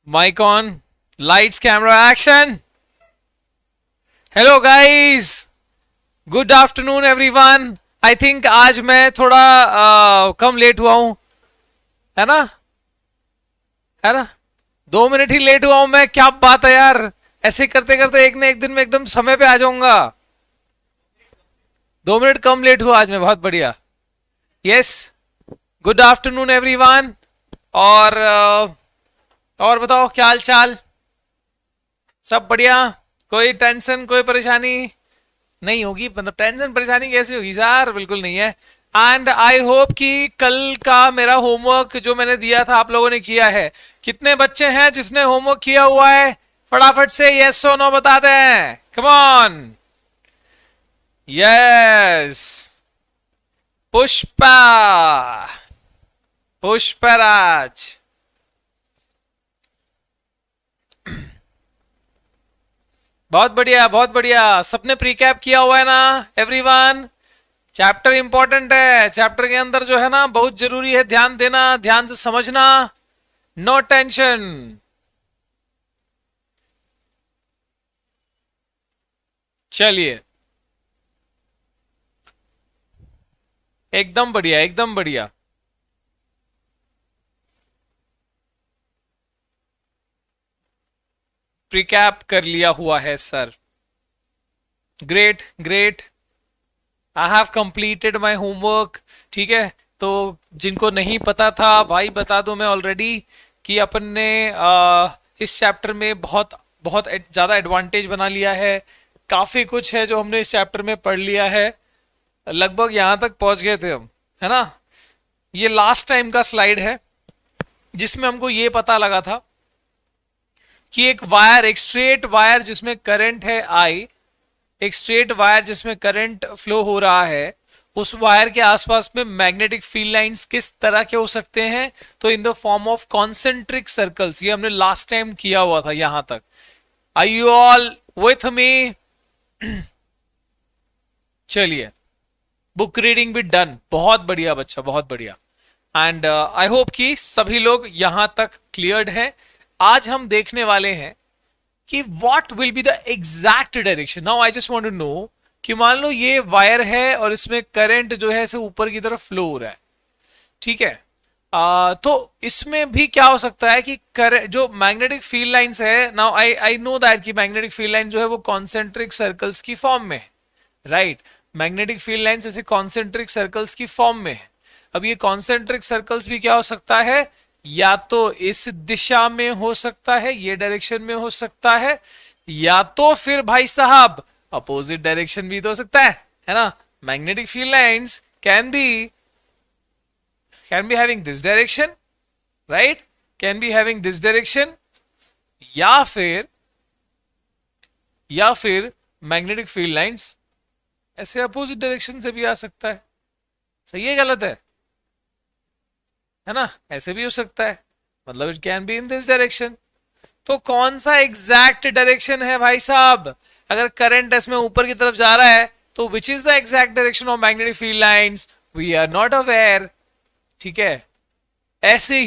Mic on. Lights, camera, action. Hello guys. Good afternoon everyone. I think आज मैं थोड़ा कम late हुआ हूँ, है ना? है ना? 2 मिनट ही लेट हुआ हूँ मैं. क्या बात है यार. ऐसे करते करते एक न एक दिन में एकदम समय पे आ जाऊंगा. 2 मिनट कम लेट हुआ आज मैं. बहुत बढ़िया. यस. Good afternoon everyone. और और बताओ क्या हाल चाल. सब बढ़िया. कोई टेंशन कोई परेशानी नहीं होगी. मतलब टेंशन परेशानी कैसे होगी सर. बिल्कुल नहीं है. एंड आई होप कि कल का मेरा होमवर्क जो मैंने दिया था आप लोगों ने किया है. कितने बच्चे हैं जिसने होमवर्क किया हुआ है. फटाफट से यस और नो बताते हैं. Come on. Yes. Pushpa. Pushpraj. बहुत बढ़िया बहुत बढ़िया. सबने प्रीकैप किया हुआ है ना एवरीवन. चैप्टर इंपॉर्टेंट है. चैप्टर के अंदर जो है ना बहुत जरूरी है ध्यान देना, ध्यान से समझना. No tension. चलिए. एकदम बढ़िया एकदम बढ़िया. प्रीकैप कर लिया हुआ है sir. Great great. I have completed my homework. ठीक है. तो जिनको नहीं पता था भाई बता दो मैं ऑलरेडी कि अपन ने इस चैप्टर में बहुत बहुत ज्यादा एडवांटेज बना लिया है. काफी कुछ है जो हमने इस चैप्टर में पढ़ लिया है. लगभग यहां तक पहुंच गए थे हम, है ना. ये लास्ट टाइम का स्लाइड है जिसमें हमको ये पता लगा था कि एक वायर, एक स्ट्रेट वायर जिसमें करंट है आई, एक स्ट्रेट वायर जिसमें करंट फ्लो हो रहा है, उस वायर के आसपास में मैग्नेटिक फील्ड लाइंस किस तरह के हो सकते हैं. तो in the form of concentric circles. ये हमने लास्ट टाइम किया हुआ था यहां तक. Are you all with me. चलिए. बुक रीडिंग भी डन. बहुत बढ़िया बच्चा बहुत बढ़िया. एंड आई होप कि सभी लोग यहां तक क्लियर्ड हैं. आज हम देखने वाले हैं कि what will be the exact direction. Now I just want to know कि मान लो ये वायर है और इसमें करंट जो है इसे ऊपर की तरफ फ्लो हो रहा है. ठीक है. तो इसमें भी क्या हो सकता है कि जो मैग्नेटिक फील्ड लाइंस है. नाउ आई नो दैट कि मैग्नेटिक फील्ड लाइन जो है वो कॉन्सेंट्रिक सर्कल्स की फॉर्म में है. राइट. मैग्नेटिक फील्ड लाइंस ऐसे कॉन्सेंट्रिक सर्कल्स की फॉर्म में है. अब ये कॉन्सेंट्रिक सर्कल्स भी क्या हो सकता है. या तो इस दिशा में हो सकता है, ये डायरेक्शन में हो सकता है, या तो फिर भाई साहब अपोजिट डायरेक्शन भी तो हो सकता है ना. Magnetic field lines can be having this direction. Right. Can be having this direction. या फिर मैग्नेटिक फील्ड लाइंस ऐसे अपोजिट डायरेक्शन से भी आ सकता है. सही है गलत है ना. ऐसे भी हो सकता है. मतलब it can be in this direction. तो कौन सा एग्जैक्ट डायरेक्शन है भाई साहब. अगर करंट इसमें ऊपर की तरफ जा रहा है तो which is the exact direction of magnetic field lines. We are not aware. ठीक है. ऐसे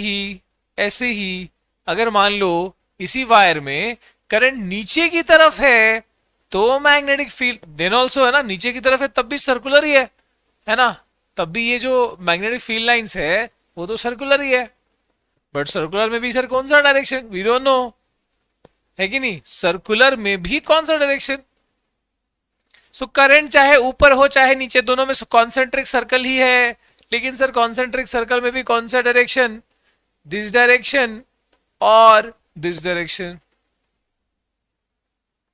ही अगर मान लो इसी वायर में करंट नीचे की तरफ है तो मैग्नेटिक फील्ड देन ऑल्सो है ना. नीचे की तरफ है तब भी सर्कुलर ही है ना. तब भी ये जो मैग्नेटिक फील्ड लाइंस है वो तो सर्कुलर ही है. बट सर्कुलर में भी सर कौन सा डायरेक्शन वी डोंट नो. है कि नहीं. सर्कुलर में भी कौन सा डायरेक्शन. सो करंट चाहे ऊपर हो चाहे नीचे दोनों में कॉन्सेंट्रिक सर्कल ही है. लेकिन सर कॉन्सेंट्रिक सर्कल में भी कौन सा डायरेक्शन. दिस डायरेक्शन और दिस डायरेक्शन.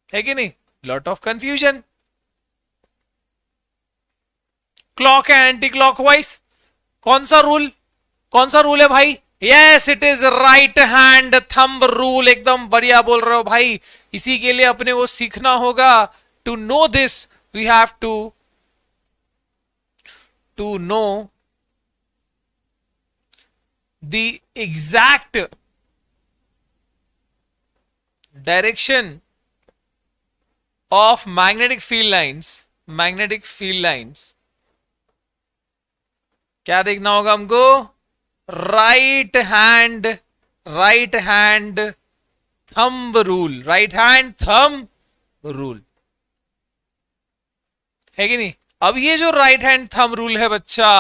है कि नहीं. Lot of confusion. क्लॉक है एंटी क्लॉकवाइज. कौन सा रूल है भाई. Yes it is right hand thumb rule. एकदम बढ़िया बोल रहे हो भाई. इसी के लिए अपने को सीखना होगा. To know this we have to know the exact direction of magnetic field lines. क्या देखना होगा हमको. Right hand thumb rule, right hand thumb rule, है कि नहीं? अब ये जो राइट हैंड थंब रूल है बच्चा,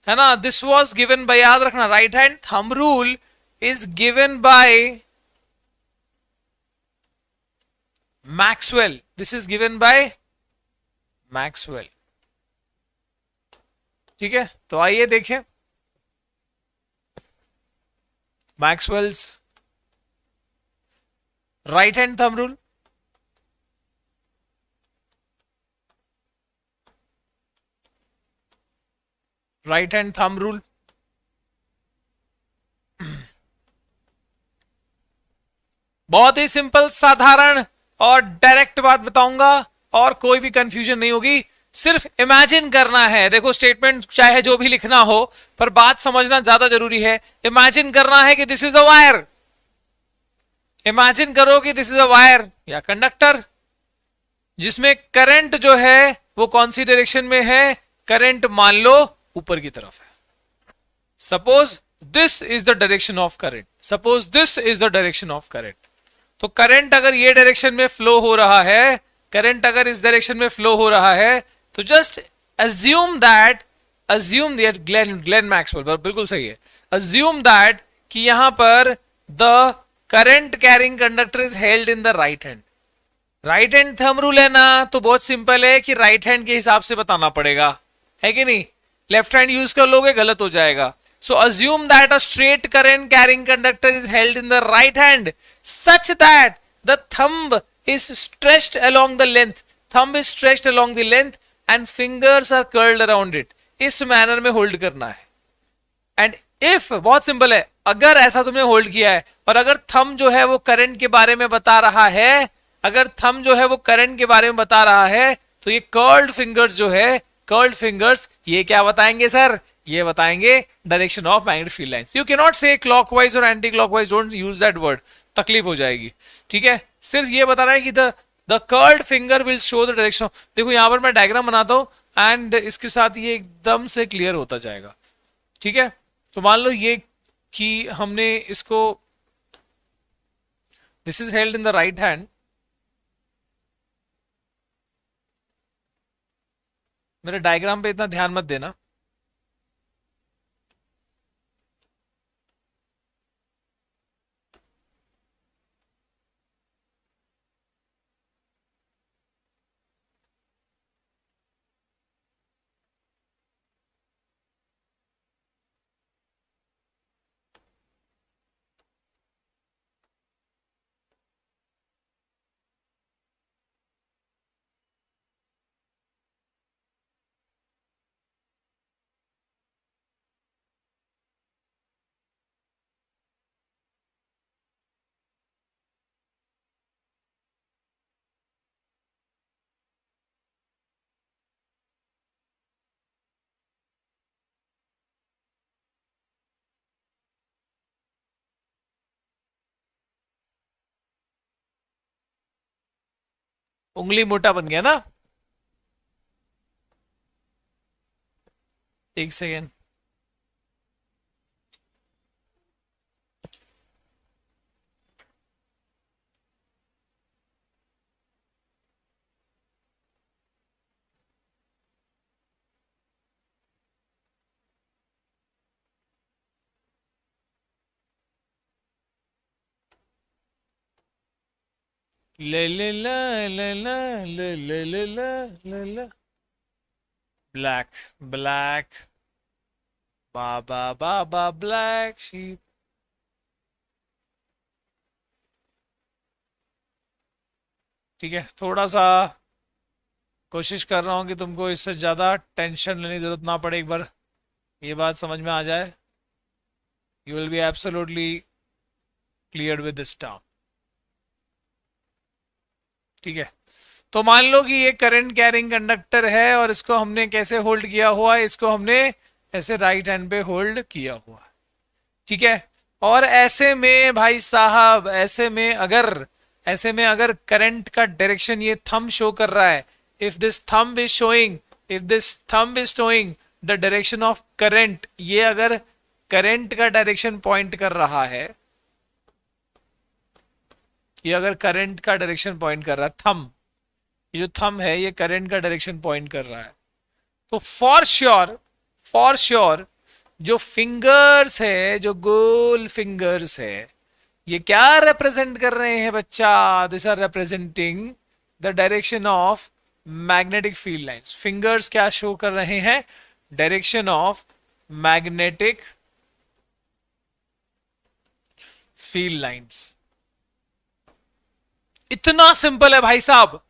है ना, दिस वाज गिवन बाय, याद रखना, right hand thumb rule is given by Maxwell, this is given by Maxwell. ठीक है, तो आइए देखें Maxwell's right hand thumb rule. Right hand thumb rule, बहुत ही सिंपल, साधारण और डायरेक्ट बात बताऊंगा और कोई भी कंफ्यूजन नहीं होगी। सिर्फ इमेजिन करना है, देखो स्टेटमेंट चाहे जो भी लिखना हो पर बात समझना ज्यादा जरूरी है। इमेजिन करना है कि this is a wire, imagine करो कि दिस इज अ वायर या कंडक्टर जिसमें करंट जो है वो कौन सी डायरेक्शन में है, करंट मान लो ऊपर की तरफ है। Suppose this is the direction of current, suppose this is the direction of current. तो करंट अगर ये डायरेक्शन में फ्लो हो रहा है, करंट अगर इस डायरेक्शन में फ्लो हो रहा है, तो just assume that Glenn Maxwell बिल्कुल सही है, अज्यूम दैट कि यहां पर the current carrying conductor is held in the right hand. Right hand thumb rule है ना, तो बहुत सिंपल है कि राइट हैंड के हिसाब से बताना पड़ेगा, है कि नहीं? लेफ्ट हैंड यूज कर लोगे गलत हो जाएगा। So assume that a straight current carrying conductor is held in the right hand such that the thumb is stretched along the length. Thumb is stretched along the length and fingers are curled around it. इस manner में hold करना है। And if, बहुत simple है, अगर ऐसा तुमने hold किया है और अगर थंब जो है वो करंट के बारे में बता रहा है, अगर थंब जो है वो करंट के बारे में बता रहा है, तो ये कर्ल्ड फिंगर्स जो है, कर्ल्ड फिंगर्स ये क्या बताएंगे सर? ये बताएंगे direction of magnetic field lines. You can not से क्लॉकवाइज और anti clockwise, don't use that word, तकलीफ हो जाएगी। ठीक है, सिर्फ ये बताना है कि the curled finger will show the direction of. देखो यहां पर मैं डायग्राम बनाता हूं एंड इसके साथ ये एकदम से क्लियर होता जाएगा। ठीक है, तो मान लो ये कि हमने इसको, this is held in the right hand, मेरे डायग्राम पे इतना ध्यान मत देना। उंगली मोटा बन गया ना? एक सेकेंड, ले ले ला ले ला ले ले ले ला ले ला, ब्लैक ब्लैक, बाबा बाबा ब्लैक शीप। ठीक है, थोड़ा सा कोशिश कर रहा हूं कि तुमको इससे ज्यादा टेंशन लेने की जरूरत ना पड़े, एक बार ये बात समझ में आ जाए, you will be absolutely clear with this term. ठीक है, तो मान लो कि ये करंट कैरिंग कंडक्टर है और इसको हमने कैसे होल्ड किया हुआ है, इसको हमने ऐसे राइट हैंड पे होल्ड किया हुआ है। ठीक है, और ऐसे में भाई साहब, ऐसे में अगर करंट का डायरेक्शन ये थंब शो कर रहा है, if this thumb is showing the direction of current, ये अगर करंट का डायरेक्शन पॉइंट कर रहा है, ये अगर करंट का डायरेक्शन पॉइंट कर रहा है, थंब, ये जो थंब है ये करंट का डायरेक्शन पॉइंट कर रहा है, तो फॉर श्योर जो फिंगर्स है, जो गोल फिंगर्स है, ये क्या रिप्रेजेंट कर रहे हैं बच्चा? This are representing the direction of magnetic field lines. Fingers क्या शो कर रहे हैं? Direction of magnetic field lines. इतना सिंपल है भाई साहब।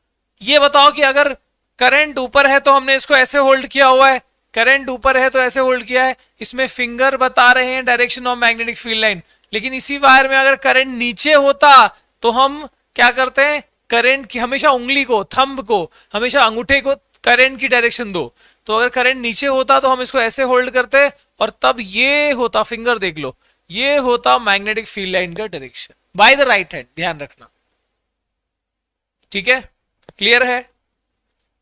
ये बताओ कि अगर करंट ऊपर है तो हमने इसको ऐसे होल्ड किया हुआ है, करंट ऊपर है तो ऐसे होल्ड किया है, इसमें फिंगर बता रहे हैं direction of magnetic field line. लेकिन इसी वायर में अगर करंट नीचे होता तो हम क्या करते हैं? करंट की हमेशा उंगली को, थंब को, हमेशा अंगूठे को करंट की डायरेक्शन दो। तो अगर करंट नीचे होता तो हम इसको ऐसे होल्ड करते और तब ये होता, फिंगर देख लो, ये होता मैग्नेटिक फील्ड लाइन का direction by the right hand. ध्यान रखना, ठीक है? क्लियर है?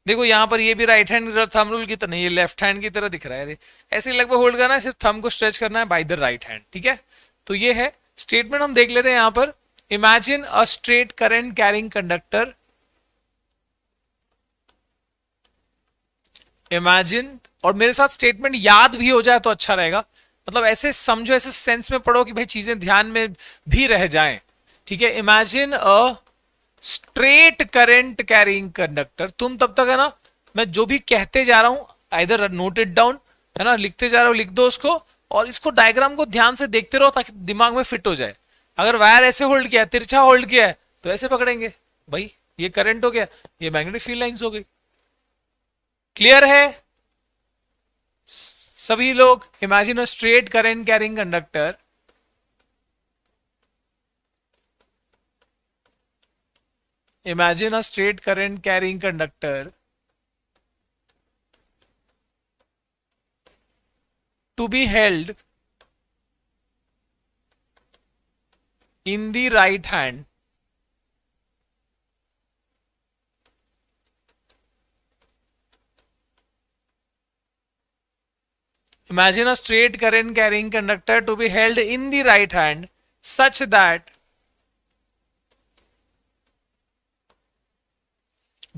देखो यहां पर ये भी राइट हैंड थंब रूल की तरह नहीं, ये लेफ्ट हैंड की तरह दिख रहा है। ऐसे लगभग होल्ड करना है, सिर्फ थंब को स्ट्रेच करना है बाय द राइट हैंड, ठीक है? तो ये है स्टेटमेंट। हम देख लेते हैं यहां पर, imagine a straight current carrying conductor, imagine, और मेरे साथ स्टेटमेंट याद भी हो जाए तो अच्छा रहेगा, मतलब ऐसे समझो, ऐसे सेंस में पढ़ो कि भाई चीजें ध्यान में भी रह जाएं, ठीक है? Imagine a straight current carrying conductor. तुम तब तक है ना, मैं जो भी कहते जा रहा हूं आइदर नोट इट डाउन, है ना, लिखते जा रहा हूं, लिख दो उसको, और इसको डायग्राम को ध्यान से देखते रहो ताकि दिमाग में फिट हो जाए। अगर वायर ऐसे होल्ड किया है, तिरछा होल्ड किया है, तो ऐसे पकड़ेंगे, भाई ये करंट हो गया, ये मैग्नेटिक फील्ड लाइंस हो गई। क्लियर है सभी लोग? Imagine a straight current carrying conductor, imagine a straight current carrying conductor to be held in the right hand imagine a straight current carrying conductor to be held in the right hand such that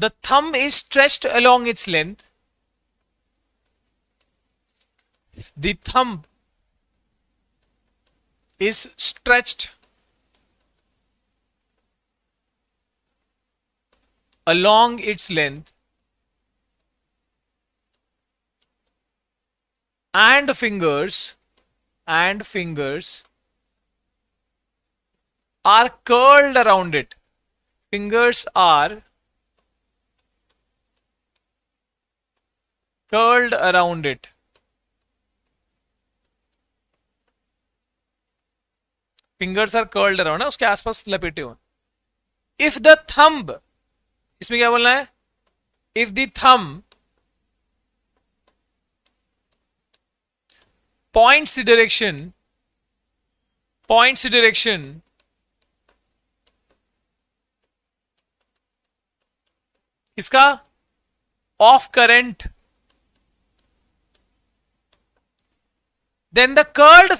the thumb is stretched along its length, the thumb is stretched along its length and fingers are curled around it. Fingers are curled around it. Fingers are curled around है, उसके आसपास लपेटे हुए। If the thumb, इसमें क्या बोलना है? If the thumb points the direction इसका of current, then the curled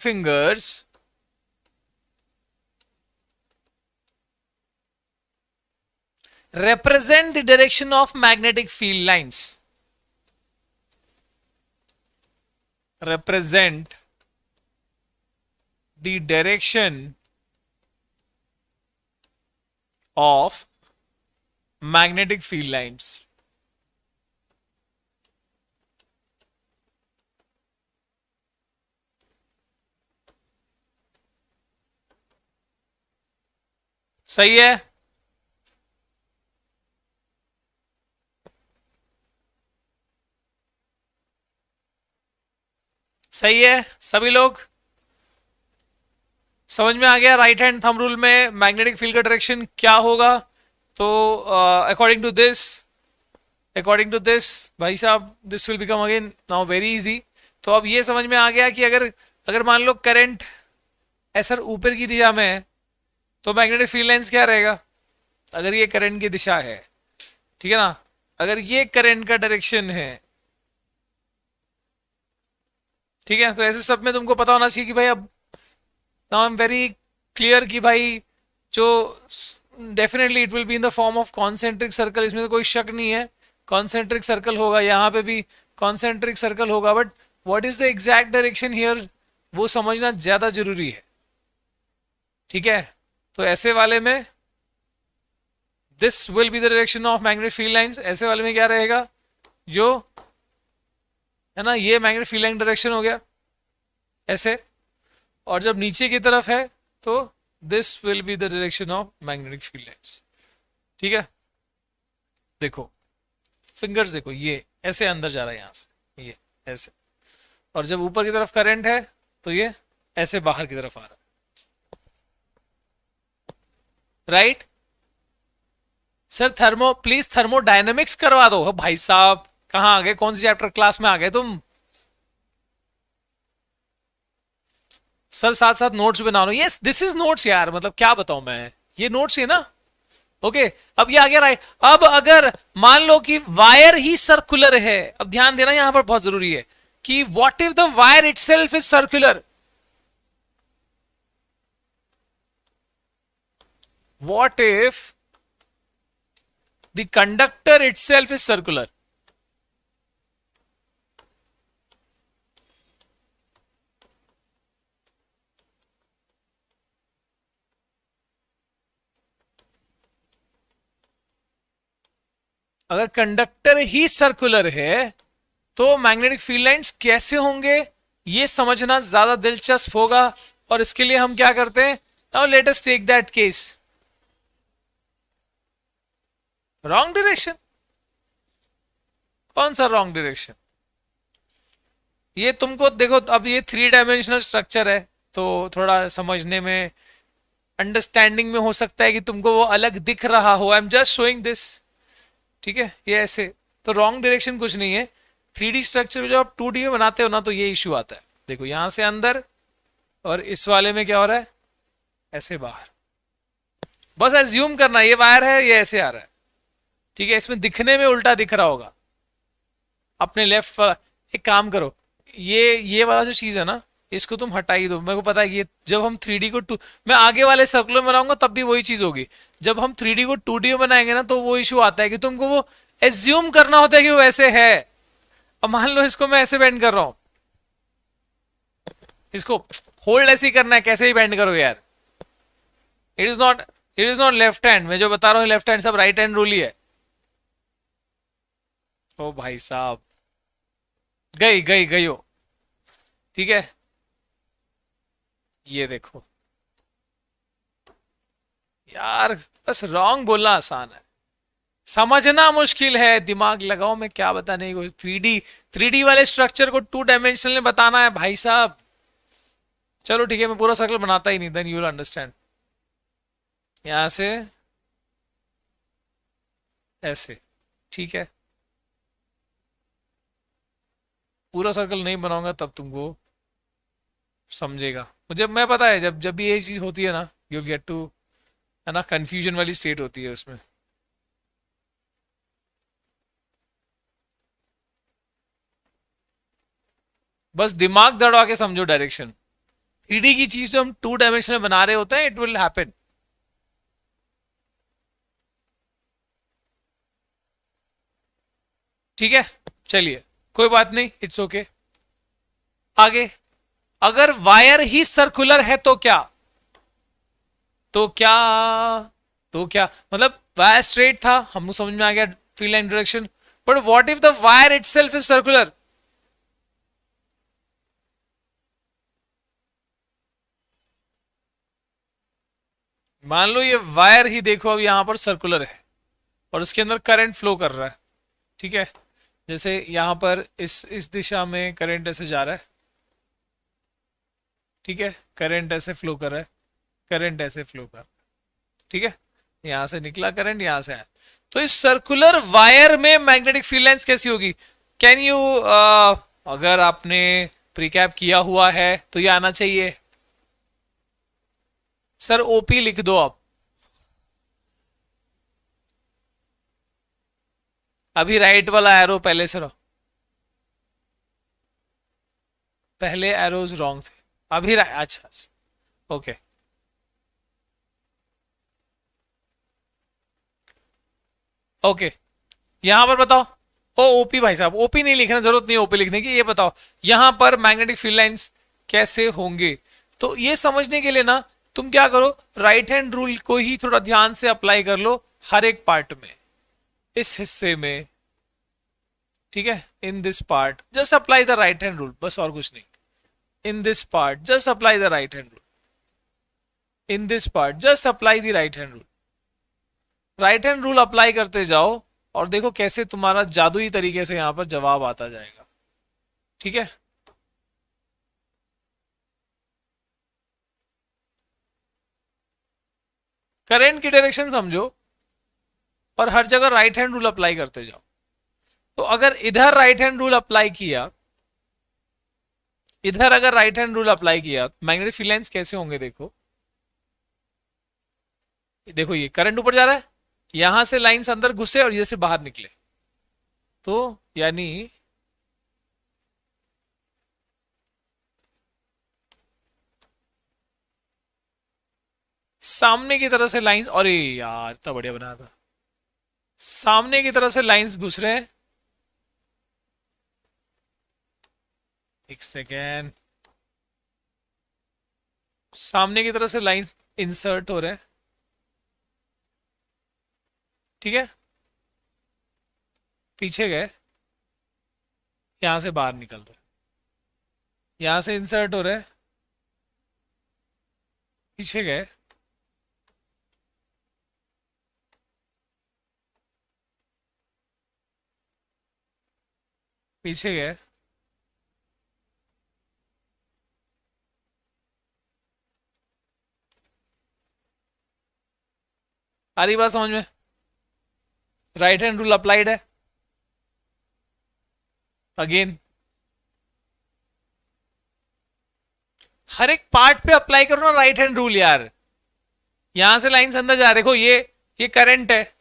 fingers represent the direction of magnetic field lines. Represent the direction of magnetic field lines. सही है? सही है सभी लोग? समझ में आ गया राइट हैंड थंब रूल में मैग्नेटिक फील्ड का डायरेक्शन क्या होगा? तो अकॉर्डिंग टू दिस भाई साहब, this will become again now very easy. तो अब ये समझ में आ गया कि अगर मान लो करंट ऐसा ऊपर की दिशा में है तो मैग्नेटिक फील्ड लाइंस क्या रहेगा? अगर ये करंट की दिशा है, ठीक है ना, अगर ये करंट का डायरेक्शन है ठीक है, तो ऐसे सब में तुमको पता होना चाहिए कि भाई अब now I am very clear कि भाई जो definitely it will be in the form of concentric circle, इसमें तो कोई शक नहीं है। कॉन्सेंट्रिक सर्कल होगा, यहाँ पे भी कॉन्सेंट्रिक सर्कल होगा, but what is the exact direction here वो समझना ज्यादा जरूरी है। ठीक है, तो ऐसे वाले में this will be the direction of magnetic field lines. ऐसे वाले में क्या रहेगा, जो है ना, ये मैग्नेटिक फील्ड लाइन डायरेक्शन हो गया ऐसे, और जब नीचे की तरफ है तो this will be the direction of magnetic field lines. ठीक है, देखो फिंगर्स देखो, ये ऐसे अंदर जा रहा है यहां से, ये ऐसे, और जब ऊपर की तरफ करंट है तो ये ऐसे बाहर की तरफ आ रहा है, राइट। सर प्लीज थर्मोडायनेमिक्स करवा दो। भाई साहब कहाँ आ गए, कौन सी चैप्टर क्लास में आ गए तुम। सर साथ साथ नोट्स बना लो। यस दिस इज नोट्स यार, मतलब क्या बताऊं मैं, ये नोट्स है ना। ओके अब ये आ गया, राइट। अब अगर मान लो कि वायर ही सर्कुलर है, अब ध्यान देना यहां पर बहुत जरूरी है कि what if the wire itself is circular, what if the conductor itself is circular. अगर कंडक्टर ही सर्कुलर है तो मैग्नेटिक फील्ड लाइंस कैसे होंगे ये समझना ज्यादा दिलचस्प होगा, और इसके लिए हम क्या करते हैं, now let us take that case. Wrong direction, कौन सा रॉन्ग डायरेक्शन, ये तुमको देखो, अब ये 3 डायमेंशनल स्ट्रक्चर है तो थोड़ा समझने में, अंडरस्टैंडिंग में हो सकता है कि तुमको वो अलग दिख रहा हो। I am just showing this. ठीक है, ये ऐसे तो रॉन्ग डायरेक्शन कुछ नहीं है। 3D स्ट्रक्चर में जब आप 2D में बनाते हो ना तो ये इश्यू आता है। देखो यहां से अंदर, और इस वाले में क्या हो रहा है, ऐसे बाहर। बस एज्यूम करना ये वायर है, ये ऐसे आ रहा है। ठीक है, इसमें दिखने में उल्टा दिख रहा होगा अपने लेफ्ट वाला। एक काम करो, ये वाला जो चीज है ना, इसको तुम हटा ही दो। मेरे को पता है कि ये जब हम 3D को मैं आगे वाले सर्कुलर में बनाऊंगा तब भी वही चीज होगी। जब हम 3D को 2D में बनाएंगे ना तो वो इशू आता है कि तुमको वो एज्यूम करना होता है कि वो ऐसे है। अब मान लो इसको मैं ऐसे बेंड कर रहा हूं, इसको होल्ड ऐसे ही करना है, कैसे ही बेंड करो यार। It is not left hand, मैं जो बता रहा हूँ लेफ्ट हैंड, सब राइट हैंड रूल ही है। ओ भाई साहब, गई गई गई हो। ठीक है, ये देखो यार, बस रॉन्ग बोलना आसान है, समझना मुश्किल है। दिमाग लगाओ, मैं क्या बताने को, 3D वाले स्ट्रक्चर को 2 डायमेंशनल में बताना है भाई साहब। चलो ठीक है, मैं पूरा सर्कल बनाता ही नहीं, देन यू विल अंडरस्टैंड। यहां से ऐसे, ठीक है, पूरा सर्कल नहीं बनाऊंगा तब तुमको समझेगा। मुझे मैं पता है, जब जब भी ये चीज होती है ना, यू गेट टू, है ना, कंफ्यूजन वाली स्टेट होती है उसमें। बस दिमाग दौड़ा के समझो डायरेक्शन। 3D की चीज जो हम 2 डायमेंशन में बना रहे होते हैं, इट विल हैपन। ठीक है, चलिए कोई बात नहीं, इट्स ओके। आगे, अगर वायर ही सर्कुलर है तो क्या, तो क्या तो क्या मतलब, वायर स्ट्रेट था, हमको समझ में आ गया field line direction, but what if the wire itself is circular. मान लो ये वायर ही देखो, अब यहां पर सर्कुलर है और उसके अंदर करंट फ्लो कर रहा है। ठीक है, जैसे यहां पर इस दिशा में करंट ऐसे जा रहा है। ठीक है, करंट ऐसे फ्लो कर रहा है, करंट ऐसे फ्लो कर रहा है। ठीक है, यहां से निकला करंट, यहां से आया। तो इस सर्कुलर वायर में मैग्नेटिक फील्ड लाइंस कैसी होगी, कैन यू, अगर आपने प्रीकैप किया हुआ है तो ये आना चाहिए। सर ओपी लिख दो आप, अभी राइट वाला एरो पहले से रहो। पहले एरोज रॉन्ग थे, अभी अच्छा अच्छा, ओके। ओके, यहां पर बताओ। ओ ओपी भाई साहब, ओपी नहीं लिखना, जरूरत नहीं ओपी लिखने की, ये बताओ यहां पर मैग्नेटिक फील्ड लाइंस कैसे होंगे। तो ये समझने के लिए ना तुम क्या करो, राइट हैंड रूल को ही थोड़ा ध्यान से अप्लाई कर लो हर एक पार्ट में, इस हिस्से में, ठीक है। In this part just apply the right hand rule, बस और कुछ नहीं। In this part just apply the right hand rule, in this part just apply the right hand rule. Right hand rule apply करते जाओ और देखो कैसे तुम्हारा जादुई तरीके से यहां पर जवाब आता जाएगा, ठीक है। करंट की डायरेक्शन समझो और हर जगह राइट हैंड रूल अप्लाई करते जाओ। तो अगर इधर राइट हैंड रूल अप्लाई किया, इधर अगर राइट हैंड रूल अप्लाई किया, मैग्नेटिक फील्ड लाइंस कैसे होंगे देखो। देखो ये करंट ऊपर जा रहा है, यहां से लाइंस अंदर घुसे और इधर से बाहर निकले, तो यानी सामने की तरफ से लाइंस, अरे यार इतना बढ़िया बना था, सामने की तरफ से लाइंस घुस रहे हैं। एक सेकेंड, सामने की तरफ से लाइंस इंसर्ट हो रहे हैं, ठीक है। पीछे गए, यहां से बाहर निकल रहे, यहां से इंसर्ट हो रहे, पीछे गए, पीछे गए, आ रही बात समझ में। राइट हैंड रूल अप्लाइड है अगेन, हर एक पार्ट पे अप्लाई करो ना राइट हैंड रूल यार। यहां से लाइंस अंदर जा, देखो ये करंट है,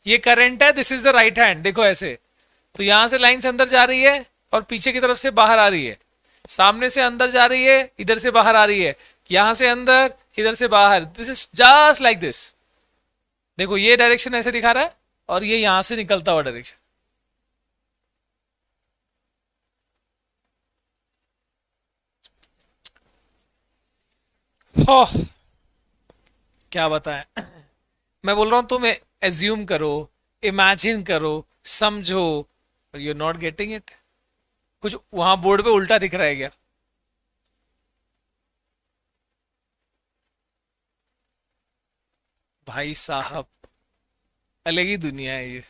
ये करंट है, this is the right hand, देखो ऐसे। तो यहां से लाइंस अंदर जा रही है और पीछे की तरफ से बाहर आ रही है, सामने से अंदर जा रही है, इधर से बाहर आ रही है, यहां से अंदर, इधर से बाहर, this is just like this. देखो ये डायरेक्शन ऐसे दिखा रहा है और ये यहां से निकलता हुआ डायरेक्शन। हो, क्या बताएं, मैं बोल रहा हूं तुम एज्यूम करो, इमेजिन करो, समझो, you are not getting it. कुछ वहां बोर्ड पे उल्टा दिख रहा है क्या। भाई साहब, अलग ही दुनिया है ये,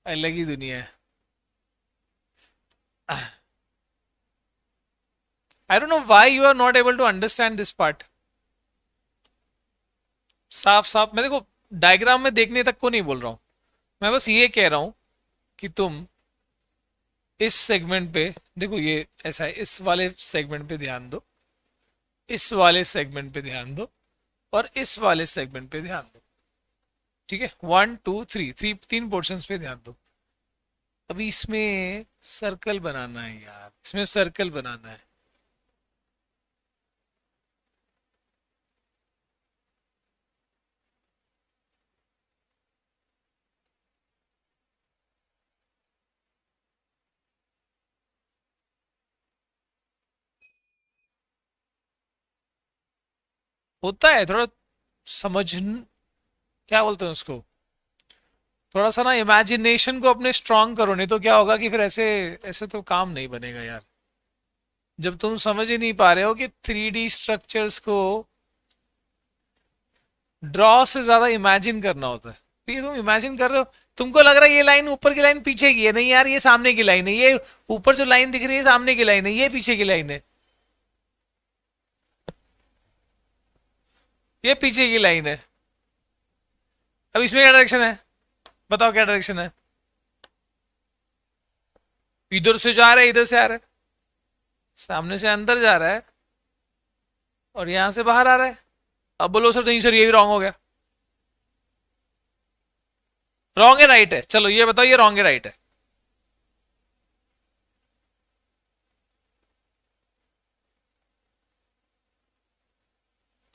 अलग ही दुनिया है। I don't know why you are not able to understand this part. साफ साफ मैं देखो डायग्राम में देखने तक को नहीं बोल रहा हूं, मैं बस ये कह रहा हूं कि तुम इस सेगमेंट पे देखो, ये ऐसा है, इस वाले सेगमेंट पे ध्यान दो, इस वाले सेगमेंट पे ध्यान दो और इस वाले सेगमेंट पे ध्यान दो, ठीक है। वन टू थ्री, तीन पोर्शंस पे ध्यान दो। अभी इसमें सर्कल बनाना है यार, इसमें सर्कल बनाना है। होता है थोड़ा समझ, क्या बोलते हैं उसको, थोड़ा सा ना इमेजिनेशन को अपने स्ट्रांग करो, नहीं तो क्या होगा कि फिर ऐसे ऐसे तो काम नहीं बनेगा यार। जब तुम समझ ही नहीं पा रहे हो कि थ्री डी स्ट्रक्चर्स को ड्रॉ से ज्यादा इमेजिन करना होता है, तो ये तुम इमेजिन कर रहे हो, तुमको लग रहा है ये लाइन ऊपर की लाइन पीछे की है, नहीं यार ये सामने की लाइन है, ये ऊपर जो लाइन दिख रही है सामने की लाइन है, ये पीछे की लाइन है, ये पीछे की लाइन है। अब इसमें क्या डायरेक्शन है, बताओ क्या डायरेक्शन है। इधर से जा रहा है, इधर से आ रहा है, सामने से अंदर जा रहा है और यहां से बाहर आ रहा है। अब बोलो सर नहीं सर ये भी रॉन्ग हो गया। रॉन्ग है राइट है, चलो ये बताओ ये रॉन्ग है राइट है।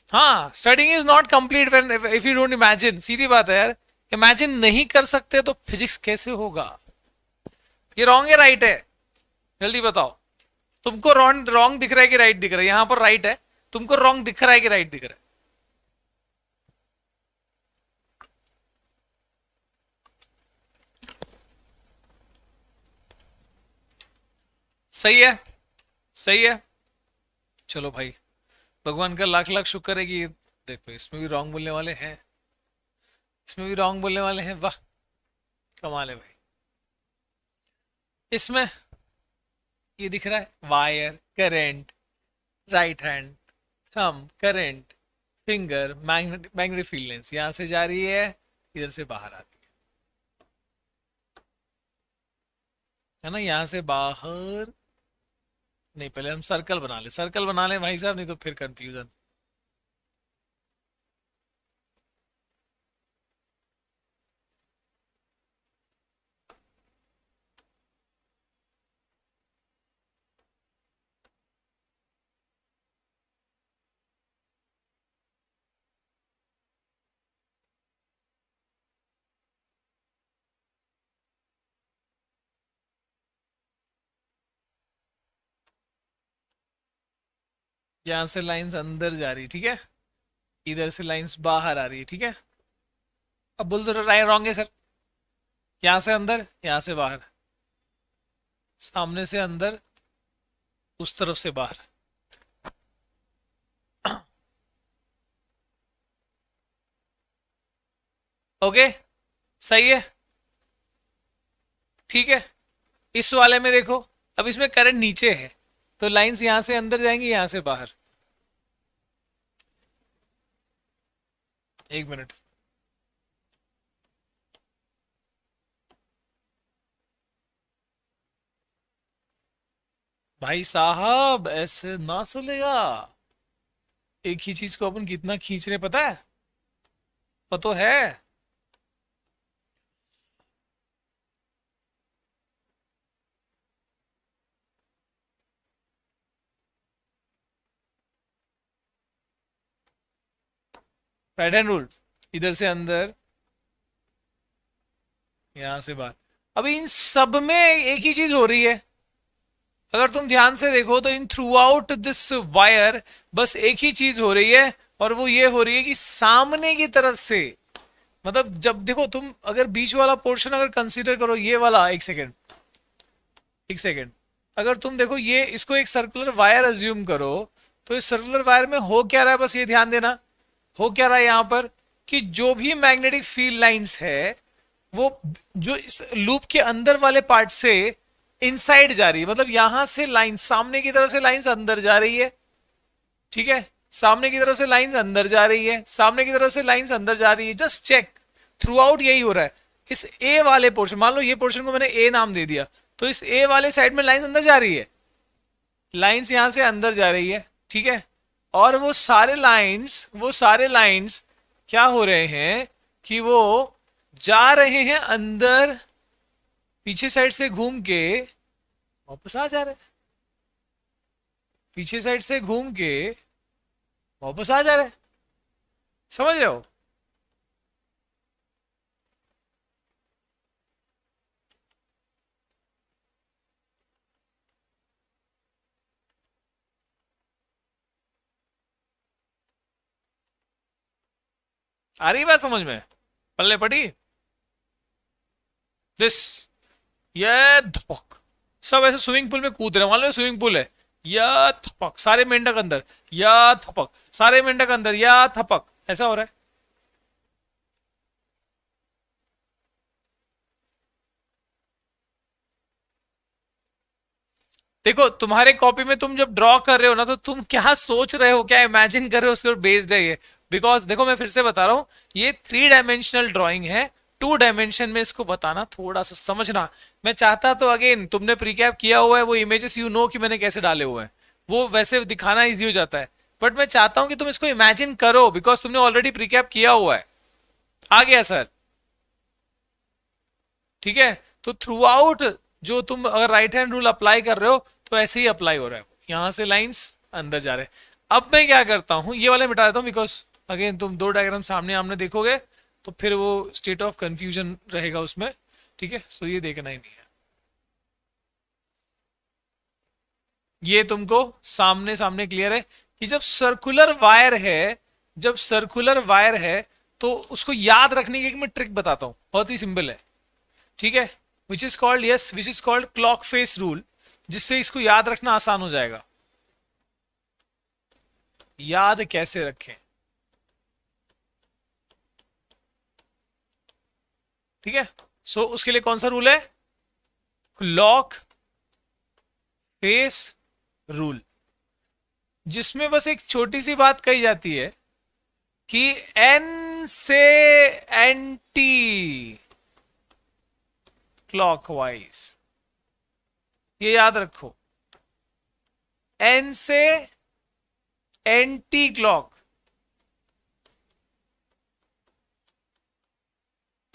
हाँ, studying is not complete when if you don't imagine. सीधी बात है यार, इमेजिन नहीं कर सकते तो फिजिक्स कैसे होगा? ये रॉन्ग है राइट है? जल्दी बताओ। तुमको रॉन्ग रॉन्ग दिख रहा है कि राइट दिख रहा है? यहां पर राइट है, तुमको रॉन्ग दिख रहा है कि राइट दिख रहा है? सही है, सही है। चलो भाई, भगवान का लाख लाख शुक्र है कि देखो इसमें भी रॉन्ग बोलने वाले हैं, इसमें भी रॉन्ग बोलने वाले हैं। वाह, कमाल है भाई। इसमें ये दिख रहा है wire, current, right hand, thumb, current, finger, magnetic field lens यहां से जा रही है, इधर से बाहर आती है ना, यहां से बाहर। नहीं, पहले हम सर्कल बना ले, सर्कल बना ले भाई साहब, नहीं तो फिर कंफ्यूजन। यहाँ से लाइंस अंदर जा रही, ठीक है, इधर से लाइंस बाहर आ रही है, ठीक है। अब बोल दो राइट रॉन्ग है सर। यहाँ से अंदर, यहाँ से बाहर, सामने से अंदर, उस तरफ से बाहर। ओके, सही है, ठीक है। इस वाले में देखो, अब इसमें करंट नीचे है तो लाइंस यहां से अंदर जाएंगी, यहां से बाहर। एक मिनट, भाई साहब ऐसे ना चलेगा। एक ही चीज को अपन कितना खींच रहे पता है? पता तो है। राइट हैंड रूल, इधर से अंदर, यहां से बाहर। अभी इन सब में एक ही चीज हो रही है। अगर तुम ध्यान से देखो तो in through out this wire बस एक ही चीज हो रही है, और वो ये हो रही है कि सामने की तरफ से, मतलब जब देखो तुम अगर बीच वाला पोर्शन अगर कंसीडर करो, ये वाला, एक सेकेंड, एक सेकेंड, अगर तुम देखो ये इसको एक सर्कुलर वायर अज्यूम करो, तो इस सर्कुलर वायर में हो क्या रहा है, बस ये ध्यान देना। हो क्या रहा है यहाँ पर कि जो भी मैग्नेटिक फील्ड लाइंस है वो जो इस लूप के अंदर वाले पार्ट से इनसाइड जा रही है, मतलब यहां से लाइन सामने की तरफ से लाइंस अंदर जा रही है, ठीक है। सामने की तरफ से लाइंस अंदर जा रही है, सामने की तरफ से लाइंस अंदर जा रही है। जस्ट चेक, थ्रू आउट यही हो रहा है। इस ए वाले पोर्शन, मान लो ये पोर्शन को मैंने ए नाम दे दिया, तो इस ए वाले साइड में लाइंस अंदर जा रही है, लाइंस यहां से अंदर जा रही है, ठीक है। और वो सारे लाइंस क्या हो रहे हैं कि वो जा रहे हैं अंदर, पीछे साइड से घूम के वापस आ जा रहे हैं, पीछे साइड से घूम के वापस आ जा रहे हैं। समझ रहे हो? आ रही बात समझ में? पल्ले पड़ी दिस, ये धपक, सब ऐसे स्विमिंग पूल में कूद रहे हैं। मान लो स्विमिंग पूल है, या थपक सारे मेंढक अंदर, या थपक सारे मेंढक अंदर, या थपक, ऐसा हो रहा है। देखो तुम्हारे कॉपी में तुम जब ड्रॉ कर रहे हो ना, तो तुम क्या सोच रहे हो, क्या इमेजिन कर रहे हो, उसके ऊपर बेस्ड है ये। बिकॉज देखो मैं फिर से बता रहा हूं, ये 3 डायमेंशनल ड्राइंग है। 2 डायमेंशन में इसको बताना थोड़ा सा समझना। मैं चाहता तो अगेन, तुमने प्रीकैप किया हुआ है, वो इमेजेस यू नो कि मैंने कैसे डाले हुए हैं, वो वैसे दिखाना इजी हो जाता है। बट मैं चाहता हूं कि तुम इसको इमेजिन करो, बिकॉज तुमने ऑलरेडी प्रीकैप किया हुआ है। आ गया सर? ठीक है। तो थ्रू आउट जो तुम अगर राइट हैंड रूल अप्लाई कर रहे हो, तो ऐसे ही अप्लाई हो रहा है। यहां से लाइंस अंदर जा रहे हैं। अब मैं क्या करता हूं, ये वाले मिटा देता हूं, बिकॉज अगेन तुम दो डायग्राम सामने आमने देखोगे तो फिर वो स्टेट ऑफ कंफ्यूजन रहेगा उसमें, ठीक है। सो ये देखना ही नहीं है, ये तुमको सामने सामने क्लियर है कि जब सर्कुलर वायर है, जब सर्कुलर वायर है तो उसको याद रखने की एक मैं ट्रिक बताता हूं, बहुत ही सिंपल है, ठीक है। Which is called, yes, which is called clock face rule, जिससे इसको याद रखना आसान हो जाएगा। याद कैसे रखें, ठीक है। सो उसके लिए कौन सा रूल है, क्लॉक फेस रूल, जिसमें बस एक छोटी सी बात कही जाती है कि एन से एंटी क्लॉकवाइज, ये याद रखो, एन से anti clock,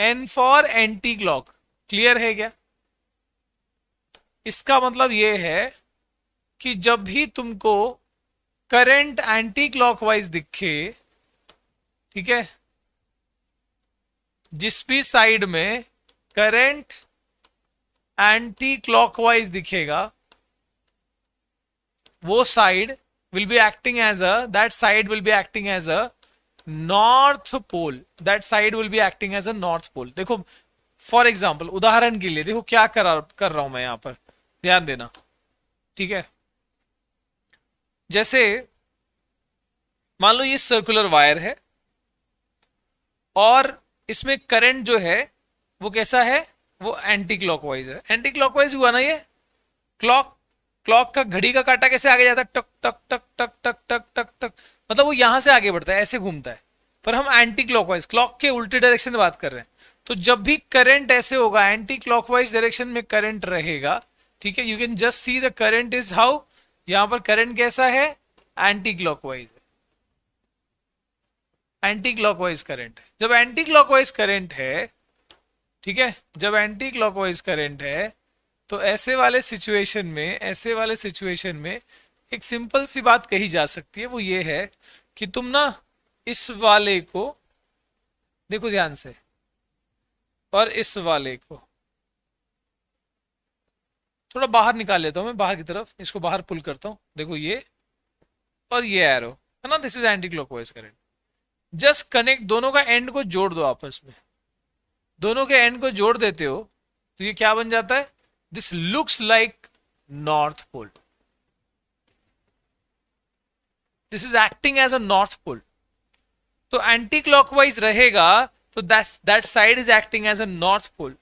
N for anti clock, clear है क्या। इसका मतलब ये है कि जब भी तुमको करंट एंटी क्लॉकवाइज दिखे, ठीक है, जिस भी साइड में करंट एंटी क्लॉकवाइज दिखेगा, वो side will be acting as a, that side will be acting as a north pole, that side will be acting as a north pole. देखो for example, उदाहरण के लिए देखो क्या कर रहा हूं मैं यहां पर, ध्यान देना, ठीक है। जैसे मान लो ये सर्कुलर वायर है और इसमें करंट जो है वो कैसा है, वो एंटी क्लॉकवाइज है, एंटी क्लॉकवाइज हुआ ना ये। क्लॉक क्लॉक का घड़ी का काटा कैसे आगे जाता है, टक टक टक टक टक टक टक टक, मतलब वो यहां से आगे बढ़ता है, ऐसे घूमता है, पर हम एंटी क्लॉकवाइज, क्लॉक के उल्टे डायरेक्शन में बात कर रहे हैं। तो जब भी करंट ऐसे होगा, एंटी क्लॉकवाइज डायरेक्शन में करंट रहेगा, ठीक है, you can just see the current is how, यहां पर करंट कैसा है, anti clockwise, anti clockwise current. जब एंटी क्लॉकवाइज करंट है, ठीक है, जब एंटी क्लॉकवाइज करंट है तो ऐसे वाले सिचुएशन में, ऐसे वाले सिचुएशन में एक सिंपल सी बात कही जा सकती है, वो ये है कि तुम ना इस वाले को देखो ध्यान से, और इस वाले को थोड़ा बाहर निकाल लेता हूं मैं, बाहर की तरफ इसको बाहर पुल करता हूं, देखो ये और ये एरो है ना, this is anti clockwise current. Just connect, दोनों का एंड को जोड़ दो आपस में, दोनों के एंड को जोड़ देते हो तो ये क्या बन जाता है, this looks like north pole, this is acting as a north pole. तो एंटी क्लॉकवाइज रहेगा तो that side is acting as a north pole.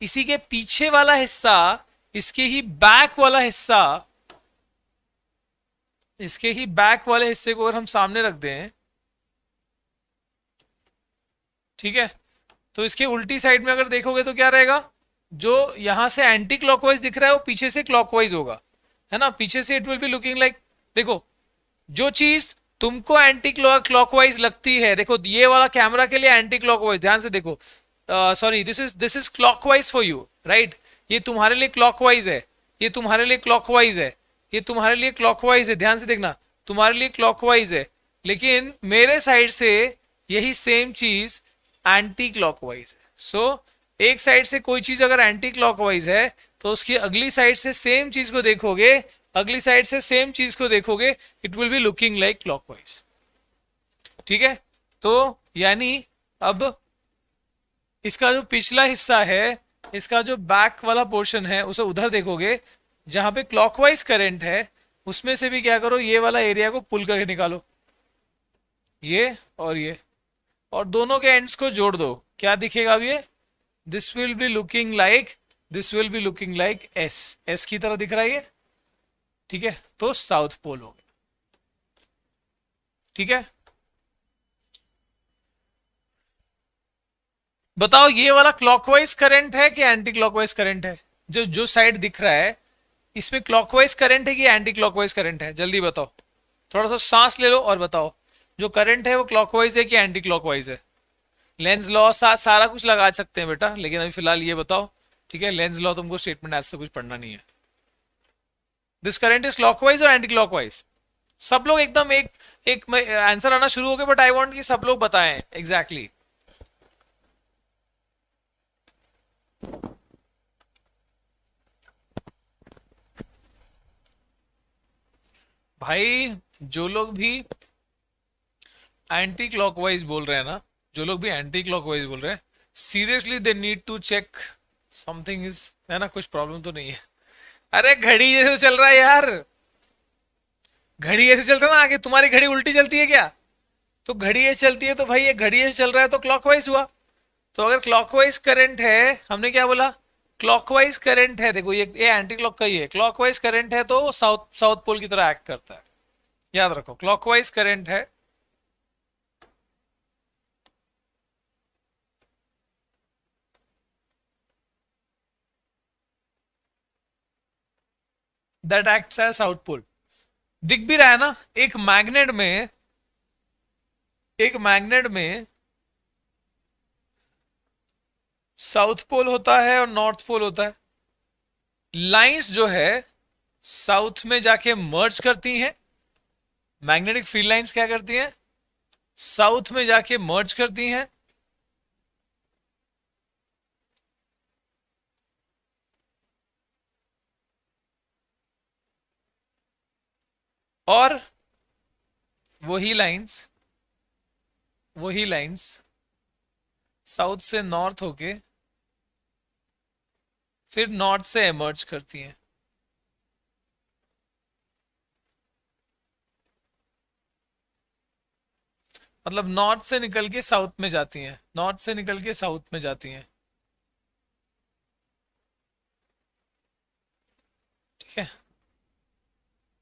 इसी के पीछे वाला हिस्सा, इसके ही बैक वाला हिस्सा, इसके ही बैक वाले हिस्से को अगर हम सामने रख दें, ठीक है, तो इसके उल्टी साइड में अगर देखोगे तो क्या रहेगा, जो यहां से एंटी क्लॉकवाइज दिख रहा है वो पीछे से क्लॉकवाइज होगा, है ना, पीछे से it will be looking like, देखो जो चीज तुमको एंटी क्लॉकवाइज लगती है, देखो ये वाला कैमरा के लिए एंटी क्लॉकवाइज, ध्यान से देखो, sorry this is clockwise for you, right, ये तुम्हारे लिए क्लॉकवाइज है, ये तुम्हारे लिए क्लॉकवाइज है, ये तुम्हारे लिए क्लॉकवाइज है, ध्यान से देखना, तुम्हारे लिए क्लॉकवाइज है, लेकिन मेरे साइड से यही सेम चीज एंटी क्लॉकवाइज है। सो एक साइड से कोई चीज अगर एंटी क्लॉकवाइज है तो उसकी अगली साइड से सेम चीज को देखोगे, अगली साइड से सेम चीज को देखोगे, it will be looking like clockwise, ठीक है। तो यानी अब इसका जो पिछला हिस्सा है, इसका जो बैक वाला पोर्शन है, उसे उधर देखोगे जहां पे क्लॉकवाइज करंट है, उसमें से भी क्या करो, ये वाला एरिया को पुल करके निकालो, ये और दोनों के एंड्स को जोड़ दो, क्या दिखेगा अब ये, this will be looking like, this will be looking like S, S की तरह दिख रहा है ये, ठीक है, तो साउथ पोल हो गया, ठीक है। बताओ ये वाला क्लॉकवाइज करंट है कि एंटी क्लॉकवाइज करंट है, जो जो साइड दिख रहा है इसमें क्लॉकवाइज करंट है कि एंटी क्लॉकवाइज करंट है, जल्दी बताओ, थोड़ा सा सांस ले लो और बताओ, जो करंट है वो क्लॉकवाइज है कि एंटी क्लॉकवाइज है। लेंस लॉ सारा कुछ लगा सकते हैं बेटा, लेकिन अभी फिलहाल ये बताओ, ठीक है, लेंस लॉ तुमको स्टेटमेंट ऐसा कुछ पढ़ना नहीं है। दिस करंट इज क्लॉकवाइज और एंटी क्लॉकवाइज, सब लोग एकदम एक एक आंसर आना शुरू हो गए, बट आई वांट कि सब लोग बताएं एग्जैक्टली exactly. भाई जो लोग भी एंटी क्लॉकवाइज बोल रहे हैं ना, जो लोग भी एंटी क्लॉकवाइज बोल रहे हैं, seriously they need to check something is, है ना, कुछ प्रॉब्लम तो नहीं है। अरे घड़ी जैसे चल रहा है यार, घड़ी ऐसे चलता है ना, आगे तुम्हारी घड़ी उल्टी चलती है क्या? तो घड़ी ऐसे चलती है तो भाई ये घड़ी ऐसे चल रहा है तो क्लॉकवाइज हुआ। तो अगर क्लॉकवाइज करंट है, हमने क्या बोला, क्लॉकवाइज करंट है, देखो ये एंटी क्लॉक का ही है, क्लॉकवाइज करंट है तो साउथ साउथ पोल की तरह एक्ट करता है। याद रखो क्लॉकवाइज करंट है, that acts as south pole. दिख भी रहा है ना, एक मैग्नेट में, एक मैग्नेट में साउथ पोल होता है और नॉर्थ पोल होता है। लाइंस जो है साउथ में जाके मर्ज करती हैं, मैग्नेटिक फील्ड लाइंस क्या करती हैं, साउथ में जाके मर्ज करती हैं, और वही लाइंस, वही लाइंस साउथ से नॉर्थ होके फिर नॉर्थ से एमर्ज करती हैं। मतलब नॉर्थ से निकल के साउथ में जाती हैं, नॉर्थ से निकल के साउथ में जाती हैं। ठीक है,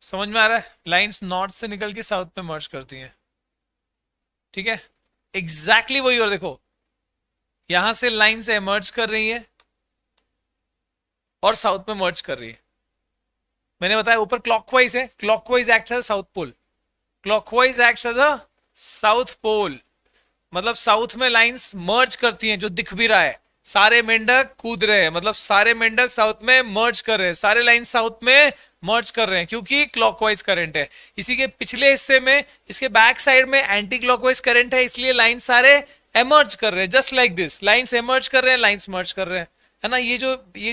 समझ में आ रहा है, लाइंस नॉर्थ से निकल के साउथ में मर्ज करती हैं। ठीक है, एग्जैक्टली वही। और देखो यहां से लाइन से एमर्ज कर रही है और साउथ में मर्ज कर रही है। मैंने बताया ऊपर क्लॉकवाइज है, clockwise act as south pole, clockwise act as a south pole. मतलब साउथ में लाइंस मर्ज करती हैं, जो दिख भी रहा है, सारे मेंढक कूद रहे हैं, मतलब सारे मेंढक साउथ में मर्ज कर रहे हैं, सारे लाइन साउथ में मर्ज कर रहे हैं, क्योंकि क्लॉकवाइज करंट है। इसी के पिछले हिस्से में, इसके बैक साइड में एंटी क्लॉकवाइज करंट है, इसलिए लाइन सारे एमर्ज कर रहे हैं, just like this, lines emerge कर रहे हैं, लाइंस मर्ज कर रहे हैं, है ना। ये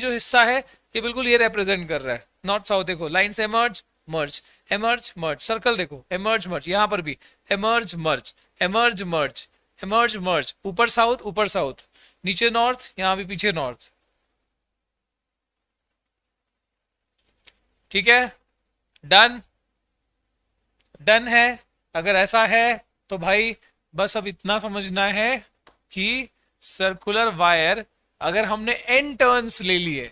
जो हिस्सा है, ये बिल्कुल ये रिप्रेजेंट कर रहा है नॉर्थ साउथ। देखो लाइंस एमर्ज मर्ज, एमर्ज मर्ज, सर्कल देखो, एमर्ज मर्ज, यहां पर भी एमर्ज मर्ज, एमर्ज मर्ज, एमर्ज मर्ज, ऊपर साउथ, ऊपर साउथ, नीचे नॉर्थ, यहां भी पीछे नॉर्थ। ठीक है, डन, डन है। अगर ऐसा है तो भाई बस अब इतना समझना है कि सर्कुलर वायर, अगर हमने एन टर्न्स ले लिए,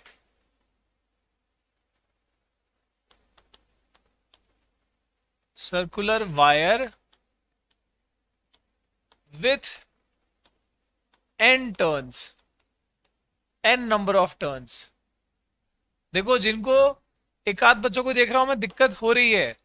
circular wire with N turns, N number of turns. देखो जिनको, एक आध बच्चों को देख रहा हूं मैं दिक्कत हो रही है,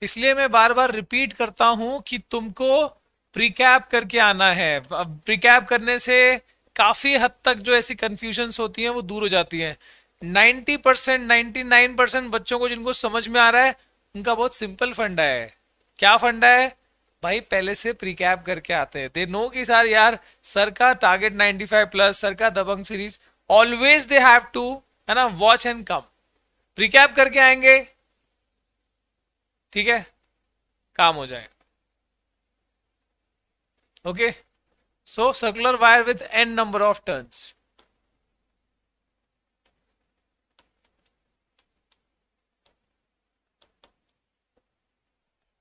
इसलिए मैं बार बार रिपीट करता हूं कि तुमको प्रीकैप करके आना है। अब प्रीकैप करने से काफी हद तक जो ऐसी कंफ्यूजन्स होती हैं वो दूर हो जाती हैं। 90%, 99% बच्चों को जिनको समझ में आ रहा है, उनका बहुत सिंपल फंडा है। क्या फंडा है भाई? पहले से प्रीकैप करके आते हैं, दे नो कि सर यार, सर का टारगेट 95 प्लस, सर का दबंग series, always they have to, है ना, वॉच एंड कम, प्रीकैप करके आएंगे। ठीक है, काम हो जाएगा। Okay, so circular wire with N number of turns.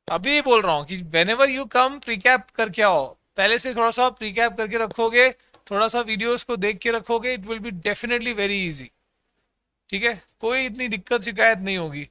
अभी बोल रहा हूं कि when ever you come precap करके आओ, पहले से थोड़ा सा प्रीकैप करके रखोगे, थोड़ा सा वीडियोस को देख के रखोगे, it will be definitely very easy. ठीक है, कोई इतनी दिक्कत शिकायत नहीं होगी।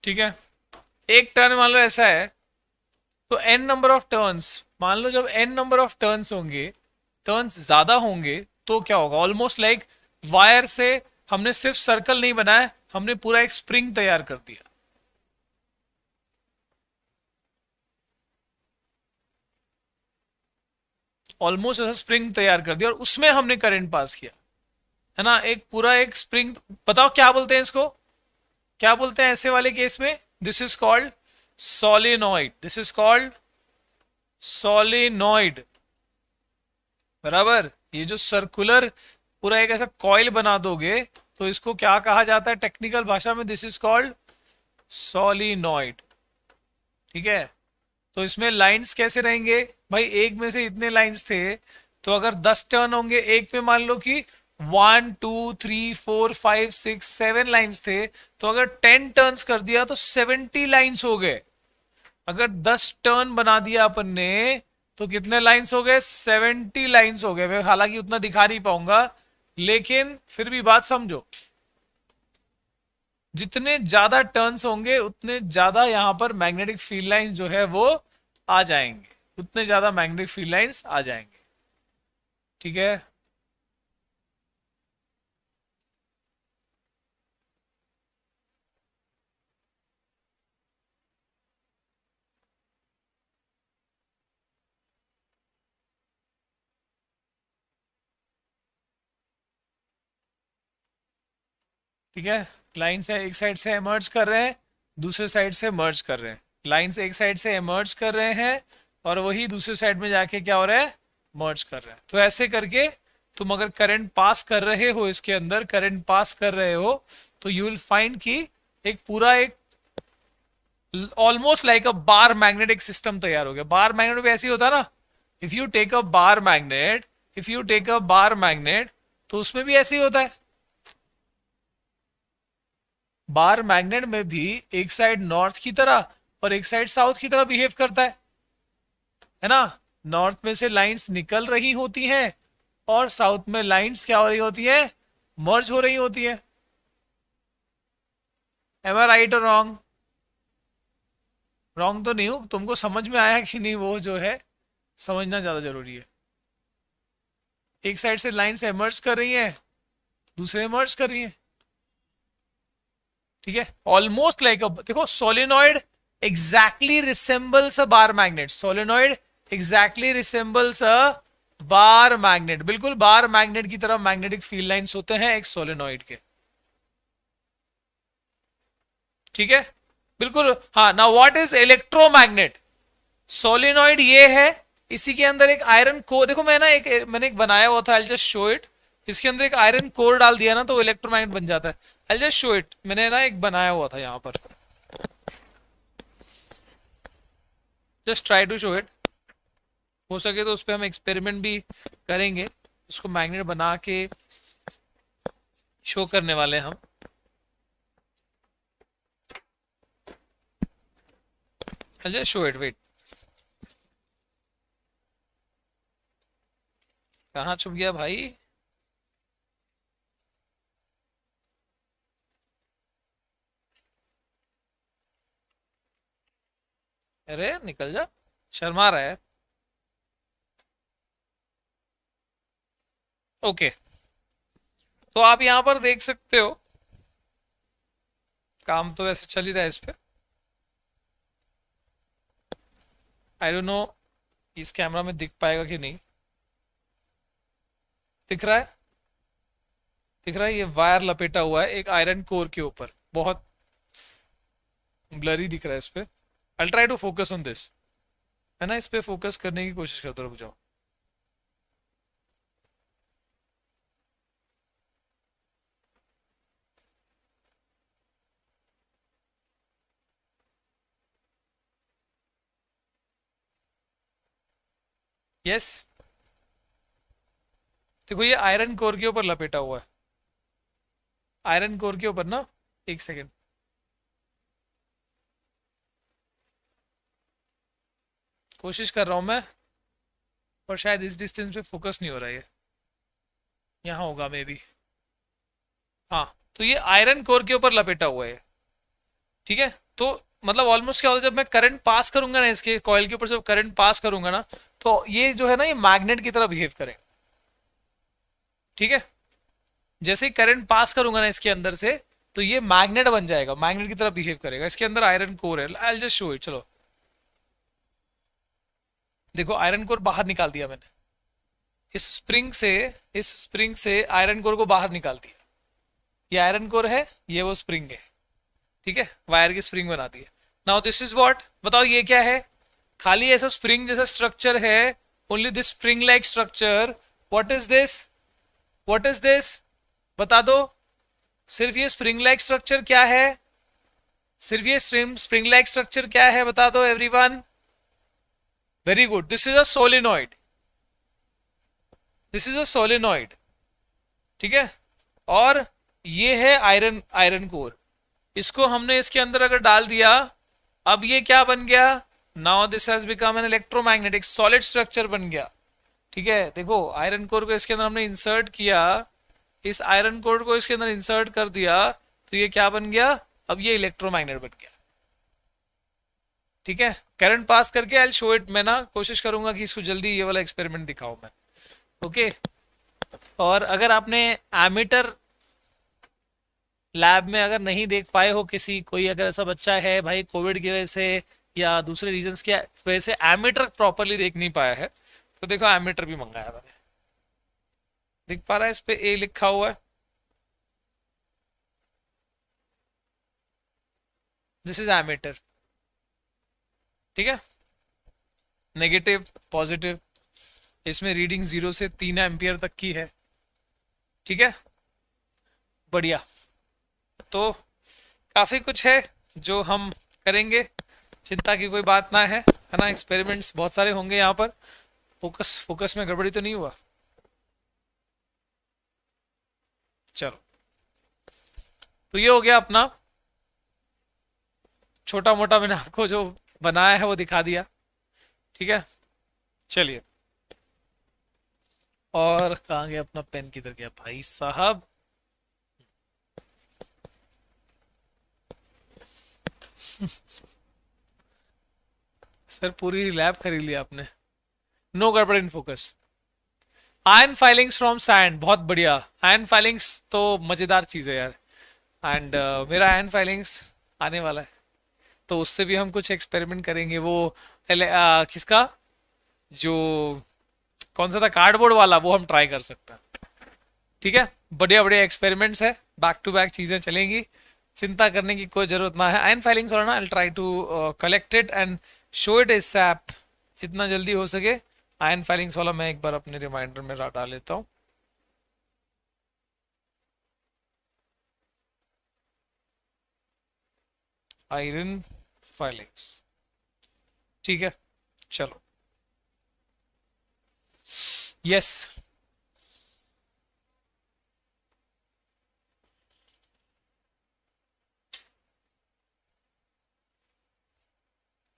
ठीक है, एक टर्न मान लो ऐसा है, तो एन नंबर ऑफ टर्न्स, मान लो जब एन नंबर ऑफ टर्न्स होंगे, टर्न्स ज्यादा होंगे, तो क्या होगा, ऑलमोस्ट लाइक वायर से हमने सिर्फ सर्कल नहीं बनाया, हमने पूरा एक स्प्रिंग तैयार कर दिया। ऑलमोस्ट ऐसा स्प्रिंग तैयार कर दिया और उसमें हमने करंट पास किया, है ना, एक पूरा एक स्प्रिंग। बताओ क्या बोलते हैं इसको, क्या बोलते हैं ऐसे वाले केस में, this is called solenoid, this is called solenoid, बराबर। ये जो सर्कुलर पूरा एक ऐसा कॉइल बना दोगे, तो इसको क्या कहा जाता है टेक्निकल भाषा में, दिस इज कॉल्ड सोलिनॉइड। ठीक है, तो इसमें लाइंस कैसे रहेंगे भाई, एक में से इतने लाइंस थे, तो अगर 10 टर्न होंगे एक पे, मान लो कि 1 2 3 4 5 6 7 लाइंस थे, तो अगर 10 टर्न्स कर दिया तो 70 लाइंस हो गए। अगर 10 टर्न बना दिया अपन ने, तो कितने लाइंस हो गए, 70 लाइंस हो गए। मैं हालांकि उतना दिखा नहीं पाऊंगा, लेकिन फिर भी बात समझो, जितने ज्यादा टर्न्स होंगे उतने ज्यादा यहां पर मैग्नेटिक फील्ड लाइंस जो है वो आ जाएंगे, उतने ज्यादा मैग्नेटिक फील्ड लाइंस आ जाएंगे। ठीक है, ठीक है, लाइन से एक साइड से इमर्ज कर रहे हैं, दूसरे साइड से मर्ज कर रहे हैं, लाइन से एक साइड से इमर्ज कर रहे हैं, और वही दूसरे साइड में जाके क्या हो रहा है, मर्ज कर रहे हैं। तो ऐसे करके तुम अगर करंट पास कर रहे हो, इसके अंदर करंट पास कर रहे हो, तो यू विल फाइंड कि एक पूरा एक ऑलमोस्ट लाइक अ बार मैग्नेटिक सिस्टम तैयार हो गया। बार मैग्नेट भी ऐसे ही होता है ना, if you take a bar magnet, if you take a bar magnet, तो उसमें भी ऐसे ही होता है। बार मैग्नेट में भी एक साइड नॉर्थ की तरह और एक साइड साउथ की तरह बिहेव करता है ना। नॉर्थ में से लाइंस निकल रही होती हैं और साउथ में लाइंस क्या हो रही होती है, मर्ज हो रही होती है। एम आई राइट और रॉन्ग, रॉन्ग तो नहीं हूं, तुमको समझ में आया कि नहीं, वो जो है समझना ज्यादा जरूरी है। एक साइड से लाइंस एमर्ज कर रही हैं, दूसरे एमर्ज कर रही हैं। ठीक है, ऑलमोस्ट लाइक देखो, solenoid exactly resembles a bar magnet, solenoid exactly resembles a bar magnet, बिल्कुल बार मैग्नेट की तरह मैग्नेटिक फील्ड लाइंस होते हैं एक सोलिनॉइड के। ठीक है, बिल्कुल। हाँ, now what is electromagnet, solenoid ये है, इसी के अंदर एक आयरन कोर, देखो मैं ना मैंने एक बनाया हुआ था, आई जस्ट शो इट, इसके अंदर एक आयरन कोर डाल दिया ना तो इलेक्ट्रोमैग्नेट बन जाता है। आई जस्ट शो इट, मैंने ना एक बनाया हुआ था यहाँ पर, just try to show it. हो सके तो उस पर हम एक्सपेरिमेंट भी करेंगे, उसको मैग्नेट बना के शो करने वाले हैं हम। I just show it, wait, कहाँ छुप गया भाई, अरे निकल जा, शर्मा रहा है। ओके, तो आप यहां पर देख सकते हो, काम तो वैसे चल ही रहा है इस पे, आई डोंट नो इस कैमरा में दिख पाएगा कि नहीं, दिख रहा है, दिख रहा है, ये वायर लपेटा हुआ है एक आयरन कोर के ऊपर, बहुत ब्लरी दिख रहा है इस पे। I try to focus on this, है ना, इस पे फोकस करने की कोशिश करता, रुक जाओ। यस, देखो ये आयरन कोर के ऊपर लपेटा हुआ है, आयरन कोर के ऊपर ना, एक सेकेंड, कोशिश कर रहा हूं मैं, पर शायद इस डिस्टेंस पे फोकस नहीं हो रहा है, यहाँ होगा मे बी। हाँ, तो ये आयरन कोर के ऊपर लपेटा हुआ है, ठीक है। तो मतलब ऑलमोस्ट क्या होता है, जब मैं करंट पास करूंगा ना इसके कॉइल के ऊपर से करंट पास करूंगा ना, तो ये जो है ना ये मैग्नेट की तरह बिहेव करेगा। ठीक है, जैसे ही करंट पास करूंगा ना इसके अंदर से, तो ये मैग्नेट बन जाएगा, मैग्नेट की तरह बिहेव करेगा। इसके अंदर आयरन कोर है, I will just show it. चलो देखो, आयरन कोर बाहर निकाल दिया मैंने इस स्प्रिंग से, इस स्प्रिंग से आयरन कोर को बाहर निकाल दिया। ये आयरन कोर है, ये वो स्प्रिंग है। ठीक है, वायर की स्प्रिंग बना दी है। नाउ दिस इज व्हाट, बताओ ये क्या है? खाली ऐसा स्प्रिंग जैसा स्ट्रक्चर है, only this spring like structure. What is this? What is this? बता दो। सिर्फ ये स्प्रिंग लाइक स्ट्रक्चर क्या है? सिर्फ ये स्प्रिंग लाइक स्ट्रक्चर क्या है, बता दो everyone. Very good, this is a solenoid. This is a solenoid. ठीक है, और ये है आयरन, आयरन कोर। इसको हमने इसके अंदर अगर डाल दिया, अब ये क्या बन गया? Now this has become an electromagnetic solid structure बन गया। ठीक है, देखो आयरन कोर को इसके अंदर हमने इंसर्ट किया, इस आयरन कोर को इसके अंदर इंसर्ट कर दिया, तो ये क्या बन गया? अब ये इलेक्ट्रोमैग्नेट बन गया। ठीक है, करंट पास करके आई शो इट। मैं ना कोशिश करूंगा कि इसको जल्दी ये वाला एक्सपेरिमेंट दिखाऊं मैं। ओके, और अगर आपने एमीटर लैब में अगर नहीं देख पाए हो, किसी कोई अगर ऐसा बच्चा है भाई कोविड की वजह से या दूसरे रीजंस की वजह से एमीटर प्रॉपरली देख नहीं पाया है, तो देखो एमीटर भी मंगाया मैंने। दिख पा रहा है इस पे ए लिखा हुआ है, दिस इज एमीटर। ठीक है, नेगेटिव पॉजिटिव, इसमें रीडिंग 0 से 3 एम्पियर तक की है। ठीक है, बढ़िया। तो काफी कुछ है जो हम करेंगे, चिंता की कोई बात ना है ना। एक्सपेरिमेंट्स बहुत सारे होंगे यहाँ पर। फोकस, फोकस में गड़बड़ी तो नहीं हुआ? चलो, तो ये हो गया अपना छोटा मोटा, मैंने आपको जो बनाया है वो दिखा दिया। ठीक है, चलिए। और कहाँ गया अपना पेन, किधर गया भाई साहब? सर पूरी लैब खरीद लिया आपने। नो गड़बड़ in focus. Ion filings from sand, बहुत बढ़िया। आयन फाइलिंग्स तो मजेदार चीज है यार। एंड मेरा आयन फाइलिंग्स आने वाला है, तो उससे भी हम कुछ एक्सपेरिमेंट करेंगे। वो किसका, जो कौन सा था, कार्डबोर्ड वाला, वो हम ट्राई कर सकते हैं। ठीक है, बढ़िया बढ़िया एक्सपेरिमेंट्स है, बैक टू बैक चीजें चलेंगी, चिंता करने की कोई जरूरत ना है। आयन फाइलिंग्स वाला ना I try to collect it and show it is app जितना जल्दी हो सके। आयन फाइलिंग्स वाला मैं एक बार अपने रिमाइंडर में डाल लेता हूँ। आयरन फाइलिंग्स, ठीक है, चलो। Yes,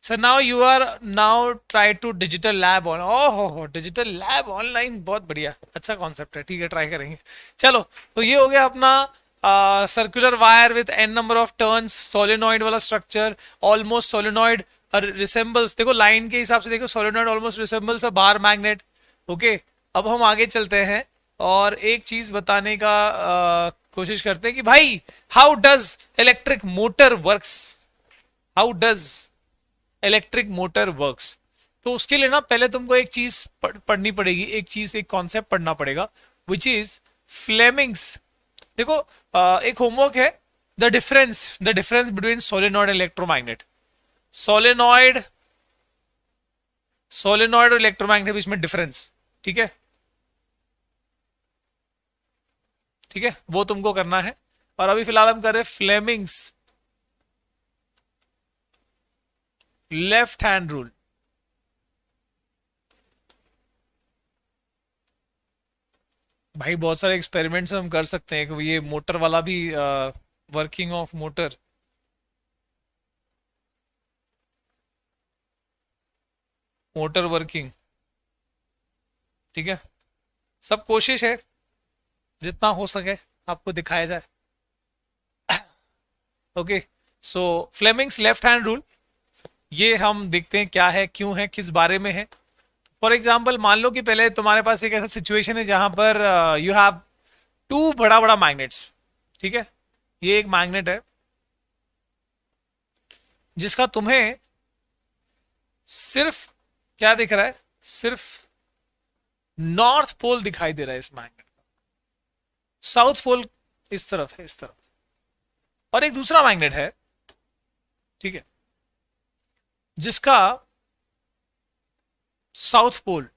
sir now you are now try to digital lab on, ओहो डिजिटल लैब ऑनलाइन, बहुत बढ़िया, अच्छा कॉन्सेप्ट है। ठीक है, ट्राई करेंगे। चलो, तो ये हो गया अपना circular wire with N number of turns, solenoid वाला स्ट्रक्चर, ऑलमोस्ट सोलेनॉइड रिसेंबल्स। देखो लाइन के हिसाब से देखो, solenoid almost resembles a bar magnet. Okay, अब हम आगे चलते हैं और एक चीज बताने का कोशिश करते हैं कि भाई how does electric motor works, how does electric motor works. तो उसके लिए ना पहले तुमको एक चीज पढ़नी पड़ेगी, एक चीज, एक कॉन्सेप्ट पढ़ना पड़ेगा, विच इज फ्लेमिंग्स। देखो एक होमवर्क है, the difference between solenoid and electromagnet. Solenoid, solenoid और इलेक्ट्रोमैग्नेट के बीच में डिफरेंस। ठीक है, ठीक है, वो तुमको करना है। और अभी फिलहाल हम कर रहे हैं फ्लेमिंग्स लेफ्ट हैंड रूल। भाई बहुत सारे एक्सपेरिमेंट्स हम कर सकते हैं, कि ये मोटर वाला भी, working of motor, motor working. ठीक है, सब कोशिश है जितना हो सके आपको दिखाया जाए। ओके, सो फ्लेमिंग्स लेफ्ट हैंड रूल, ये हम देखते हैं क्या है, क्यों है, किस बारे में है। फॉर एग्जाम्पल मान लो कि पहले तुम्हारे पास एक ऐसा सिचुएशन है जहां पर यू हैव टू बड़ा बड़ा मैग्नेट्स, ठीक है। ये एक मैग्नेट है जिसका तुम्हें सिर्फ क्या दिख रहा है, सिर्फ नॉर्थ पोल दिखाई दे रहा है इस मैग्नेट का, साउथ पोल इस तरफ है, इस तरफ। और एक दूसरा मैग्नेट है, ठीक है, जिसका साउथ पोल,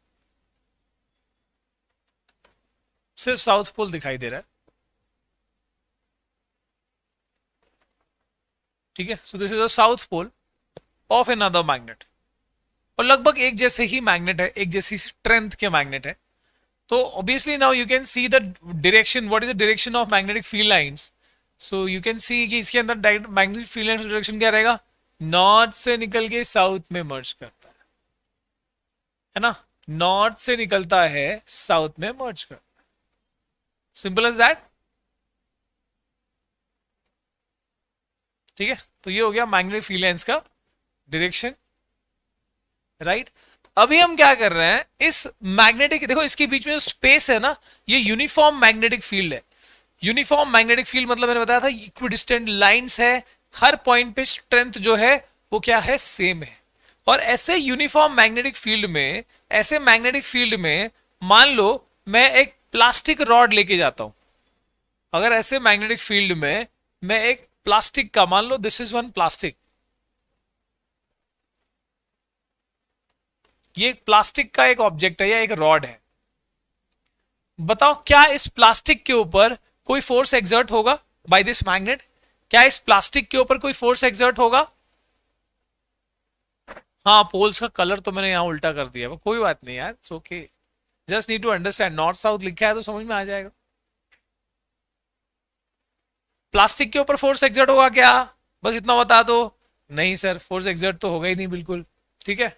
सिर्फ साउथ पोल दिखाई दे रहा है, ठीक है। So this is a south pole of another magnet, और लगभग एक जैसे ही मैग्नेट है, एक जैसी स्ट्रेंथ के मैग्नेट है। तो obviously now you can see the direction, what is the direction of magnetic field lines. So you can see कि इसके अंदर मैग्नेटिक फील्ड लाइंस डायरेक्शन क्या रहेगा, नॉर्थ से निकल के साउथ में मर्ज करता है ना, नॉर्थ से निकलता है साउथ में मर्ज करता है, सिंपल एज दैट, ठीक है। तो ये हो गया मैग्नेटिक फील्ड लाइंस का डायरेक्शन, राइट। अभी हम क्या कर रहे हैं, इस मैग्नेटिक, देखो इसके बीच में जो स्पेस है ना, ये यूनिफॉर्म मैग्नेटिक फील्ड है। यूनिफॉर्म मैग्नेटिक फील्ड मतलब मैंने बताया था इक्विडिस्टेंट लाइंस है, हर पॉइंट पे स्ट्रेंथ जो है वो क्या है, सेम है। और ऐसे यूनिफॉर्म मैग्नेटिक फील्ड में, ऐसे मैग्नेटिक फील्ड में मान लो मैं एक प्लास्टिक रॉड लेके जाता हूं, अगर ऐसे मैग्नेटिक फील्ड में मैं एक प्लास्टिक का, मान लो दिस इज वन प्लास्टिक, ये एक प्लास्टिक का एक ऑब्जेक्ट है या एक रॉड है, बताओ क्या इस प्लास्टिक के ऊपर कोई फोर्स एक्सर्ट होगा बाय दिस मैग्नेट, क्या इस प्लास्टिक के ऊपर कोई फोर्स एक्सर्ट होगा। हाँ, पोल्स का कलर तो मैंने यहां उल्टा कर दिया, कोई बात नहीं यार, it's okay, just need to understand, north south लिखा है तो समझ में आ जाएगा। प्लास्टिक के ऊपर फोर्स एक्सर्ट होगा क्या, बस इतना बता दो। नहीं सर, फोर्स एक्सर्ट तो होगा ही नहीं बिल्कुल, ठीक है।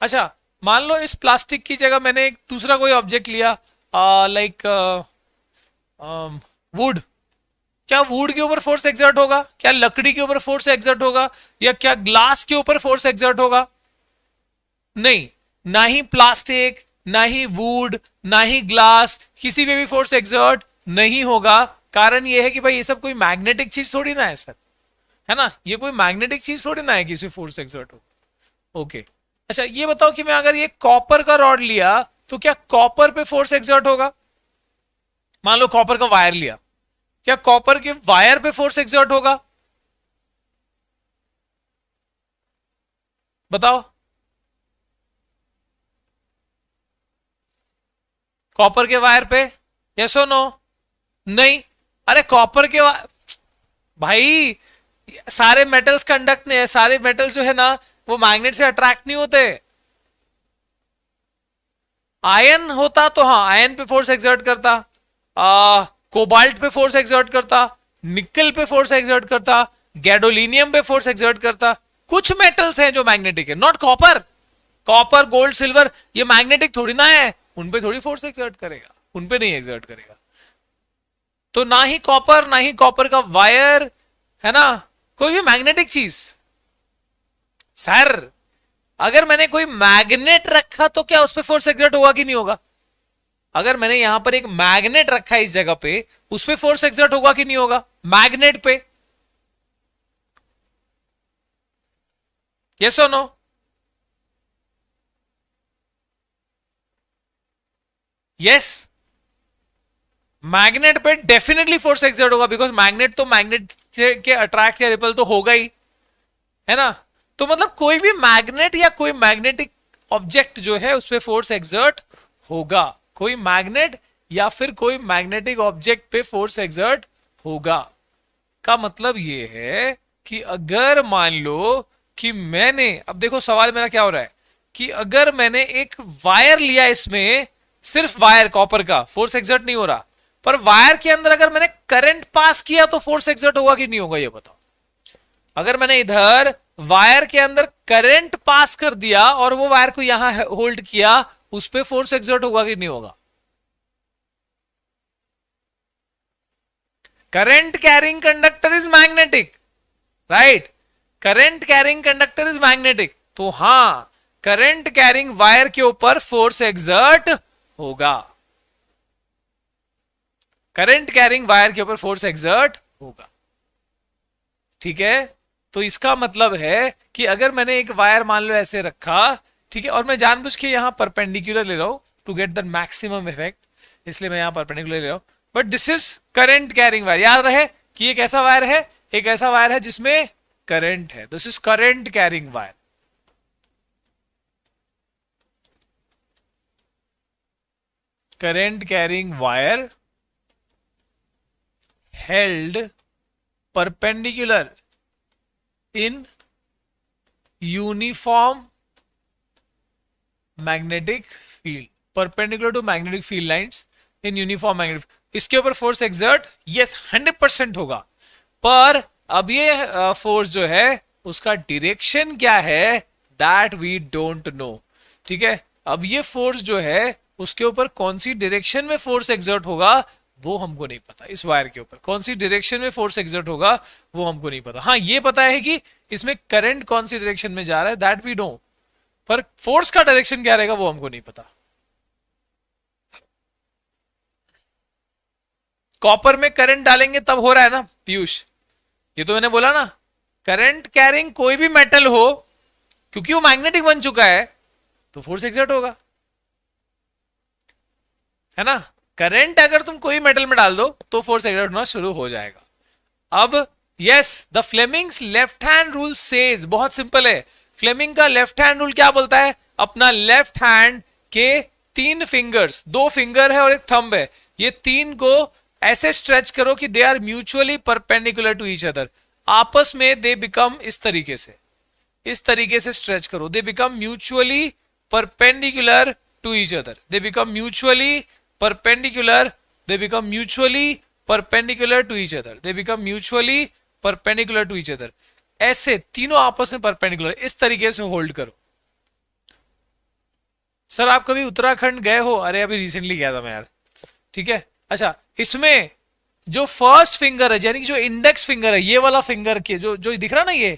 अच्छा, मान लो इस प्लास्टिक की जगह मैंने एक दूसरा कोई ऑब्जेक्ट लिया, लाइक वुड, क्या वुड के ऊपर फोर्स एक्सर्ट होगा, क्या लकड़ी के ऊपर फोर्स एक्सर्ट होगा, या क्या ग्लास के ऊपर फोर्स एक्सर्ट होगा, नहीं, ना ही प्लास्टिक, ना ही वुड, ना ही ग्लास, किसी पे भी फोर्स एक्सर्ट नहीं होगा। कारण ये है कि भाई ये सब कोई मैग्नेटिक चीज थोड़ी ना है सर, है ना, ये कोई मैग्नेटिक चीज थोड़ी ना है किसी फोर्स एक्सर्ट हो। ओके, अच्छा ये बताओ कि मैं अगर ये कॉपर का रॉड लिया तो क्या कॉपर पे फोर्स एक्सर्ट होगा, मान लो कॉपर का वायर लिया, क्या कॉपर के वायर पे फोर्स एक्सर्ट होगा, बताओ। कॉपर के वायर पे, यस और नो, नहीं। अरे कॉपर के भाई सारे मेटल्स कंडक्ट नहीं है, सारे मेटल्स जो है ना वो मैग्नेट से अट्रैक्ट नहीं होते। आयन होता तो हाँ, आयन पे फोर्स एक्सर्ट करता, कोबाल्ट पे फोर्स एक्सर्ट करता, निकल पे फोर्स एक्सर्ट करता, गैडोलिनियम पे फोर्स एक्सर्ट करता। कुछ मेटल्स हैं जो मैग्नेटिक है, not copper, copper gold silver ये मैग्नेटिक थोड़ी ना है, उन पे थोड़ी फोर्स एक्सर्ट करेगा, उन पे नहीं एक्सर्ट करेगा। तो ना ही कॉपर, ना ही कॉपर का वायर, है ना, कोई भी मैग्नेटिक चीज। सर अगर मैंने कोई मैग्नेट रखा तो क्या उस पर फोर्स एक्सर्ट होगा कि नहीं होगा, अगर मैंने यहां पर एक मैग्नेट रखा है इस जगह पे, उस पर फोर्स एक्सर्ट होगा कि नहीं होगा, मैग्नेट पे, यस और नो। यस, मैग्नेट पे डेफिनेटली फोर्स एक्सर्ट होगा, बिकॉज मैग्नेट तो मैग्नेट के अट्रैक्ट या रिपल तो होगा ही, है ना। तो मतलब कोई भी मैग्नेट या कोई मैग्नेटिक ऑब्जेक्ट जो है उस पर फोर्स एक्सर्ट होगा, कोई मैग्नेट या फिर कोई मैग्नेटिक ऑब्जेक्ट पे फोर्स एक्सर्ट होगा। का मतलब ये है कि अगर मान लो कि मैंने, अब देखो सवाल मेरा क्या हो रहा है कि अगर मैंने एक वायर लिया, इसमें सिर्फ वायर कॉपर का, फोर्स एक्सर्ट नहीं हो रहा, पर वायर के अंदर अगर मैंने करंट पास किया तो फोर्स एक्सर्ट होगा कि नहीं होगा, ये बताओ। अगर मैंने इधर वायर के अंदर करंट पास कर दिया और वो वायर को यहां होल्ड किया, उस पर फोर्स एक्सर्ट होगा कि नहीं होगा। Current carrying conductor is magnetic, right? Current carrying conductor is magnetic, तो हां, करंट कैरिंग वायर के ऊपर फोर्स एग्जर्ट होगा, करंट कैरिंग वायर के ऊपर फोर्स एग्जर्ट होगा। ठीक है, तो इसका मतलब है कि अगर मैंने एक वायर मान लो ऐसे रखा, ठीक है, और मैं जानबूझ के यहां परपेंडिकुलर ले रहा हूं to get the maximum effect, इसलिए मैं यहां परपेंडिकुलर ले रहा हूं, but this is current carrying wire. याद रहे कि एक ऐसा वायर है, एक ऐसा वायर है जिसमें करंट है, this is current carrying wire. Current carrying wire held perpendicular in uniform magnetic field, perpendicular to magnetic field lines in uniform magnetic, इसके ऊपर फोर्स एक्सर्ट यस 100% होगा, पर अब ये फोर्स जो है उसका डायरेक्शन क्या है, दैट वी डोंट नो। ठीक है, अब ये फोर्स जो है उसके ऊपर कौन सी डायरेक्शन में फोर्स एक्सर्ट होगा वो हमको नहीं पता, इस वायर के ऊपर कौन सी डायरेक्शन में फोर्स एक्सर्ट होगा वो हमको नहीं पता। हाँ, ये पता है कि इसमें करंट कौन सी डायरेक्शन में जा रहा है, दैट वी नो, पर फोर्स का डायरेक्शन क्या रहेगा वो हमको नहीं पता। कॉपर में करंट डालेंगे तब हो रहा है ना पीयूष, ये तो मैंने बोला ना, करंट कैरिंग कोई भी मेटल हो, क्योंकि वो मैग्नेटिक बन चुका है तो फोर्स एक्सर्ट होगा, है ना? करंट अगर तुम कोई मेटल में डाल दो तो फोर्स एक्सर्ट होना शुरू हो जाएगा। अब yes, the Fleming's left hand rule says, बहुत सिंपल है, फ्लेमिंग का लेफ्ट हैंड रूल क्या बोलता है, अपना लेफ्ट हैंड के 3 फिंगर्स, 2 फिंगर है और एक थंब है, ये 3 को ऐसे स्ट्रेच करो कि they are mutually perpendicular to each other, आपस में दे बिकम इस तरीके से, इस तरीके से स्ट्रेच करो, they become mutually perpendicular to each other, they become mutually perpendicular, they become mutually perpendicular to each other, they become mutually perpendicular to each other, ऐसे तीनों आपस में परपेंडिकुलर, इस तरीके से होल्ड करो। सर आप कभी उत्तराखंड गए हो? अरे अभी रिसेंटली गया था मैं यार। ठीक है, अच्छा, इसमें जो फर्स्ट फिंगर है, यानी कि जो इंडेक्स फिंगर है, ये वाला फिंगर के जो जो दिख रहा ना, ये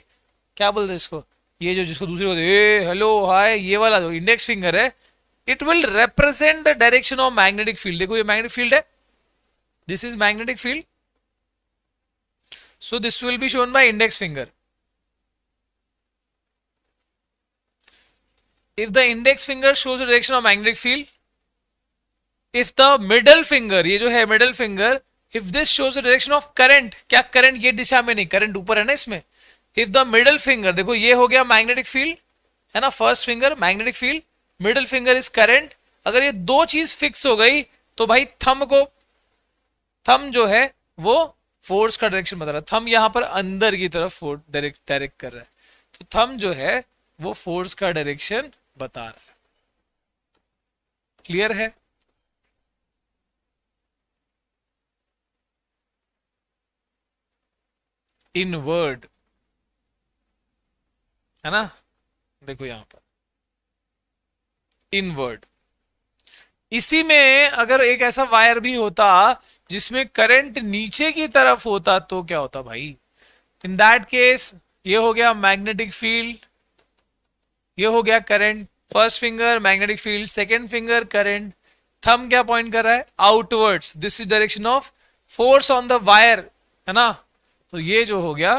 क्या बोलते हैं इसको, ये जो जिसको दूसरे बोलते हैं हेलो हाय, ये वाला जो इंडेक्स फिंगर है, it will represent the direction of magnetic field। देखो ये magnetic field है, this is magnetic field, so this will be shown by index finger। if the index finger shows the direction of magnetic field, if the middle finger, ये जो है middle finger, if this shows the direction of current, क्या current ये दिशा में नहीं, current ऊपर है ना इसमें, if the middle finger, देखो ये हो गया magnetic field है ना, first finger magnetic field, middle finger is current, अगर ये दो चीज फिक्स हो गई तो भाई थंब जो है वो फोर्स का डायरेक्शन बता रहा है, थंब यहां पर अंदर की तरफ डायरेक्ट कर रहा है, तो थंब जो है वो फोर्स का डायरेक्शन बता रहा है। क्लियर है? इनवर्ड है ना, देखो यहां पर इनवर्ड, इसी में अगर एक ऐसा वायर भी होता जिसमें करंट नीचे की तरफ होता तो क्या होता भाई, इन दैट केस ये हो गया मैग्नेटिक फील्ड, ये हो गया current, first finger magnetic field, second finger current, thumb क्या पॉइंट कर रहा है outwards, this is direction of force on the wire, है ना, तो ये जो हो गया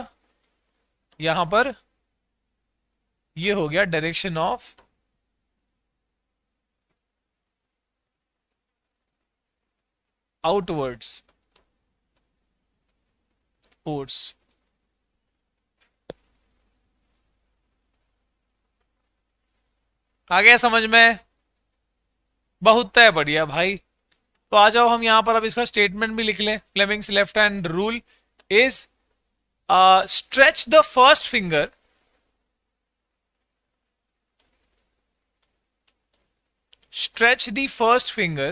यहां पर, ये हो गया डायरेक्शन ऑफ आउटवर्ड्स फोर्स। आ गया समझ में? बहुत है, बढ़िया भाई। तो आ जाओ हम यहां पर अब इसका स्टेटमेंट भी लिख लें। Fleming's left hand rule is stretch the first finger, stretch the first finger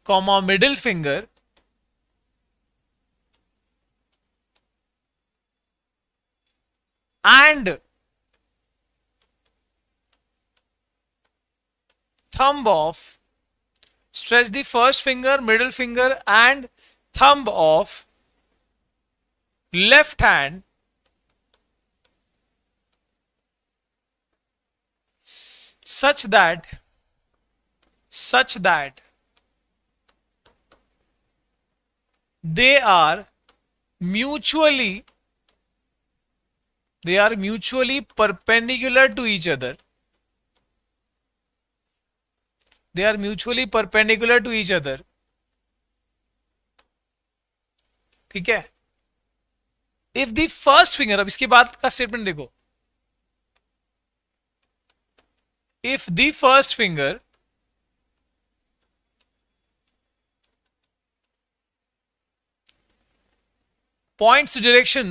comma middle finger and thumb of, stretch the first finger, middle finger and thumb of left hand such that they are mutually perpendicular to each other. They are mutually perpendicular to each other. ठीक है. If the first finger, अब इसके बाद का statement देखो. If the first finger points the direction,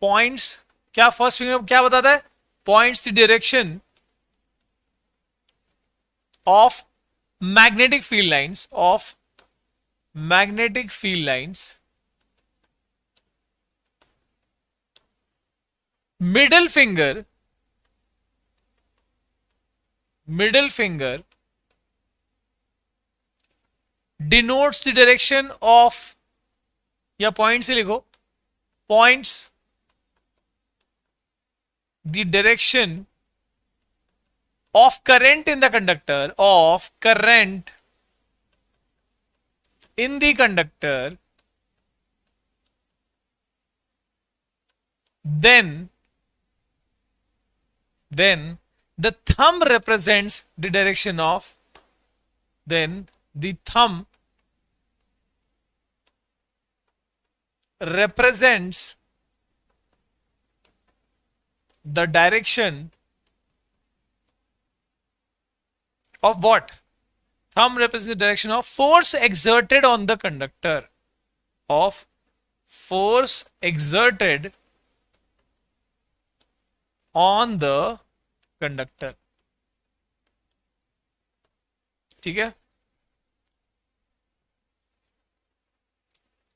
points क्या first finger क्या बताता है? Points the direction of magnetic field lines, middle finger denotes the direction of, या पॉइंट से लिखो, points the direction of current in the conductor, then the thumb represents the direction of, represents the direction of what? Thumb represents the direction of force exerted on the conductor, ठीक है.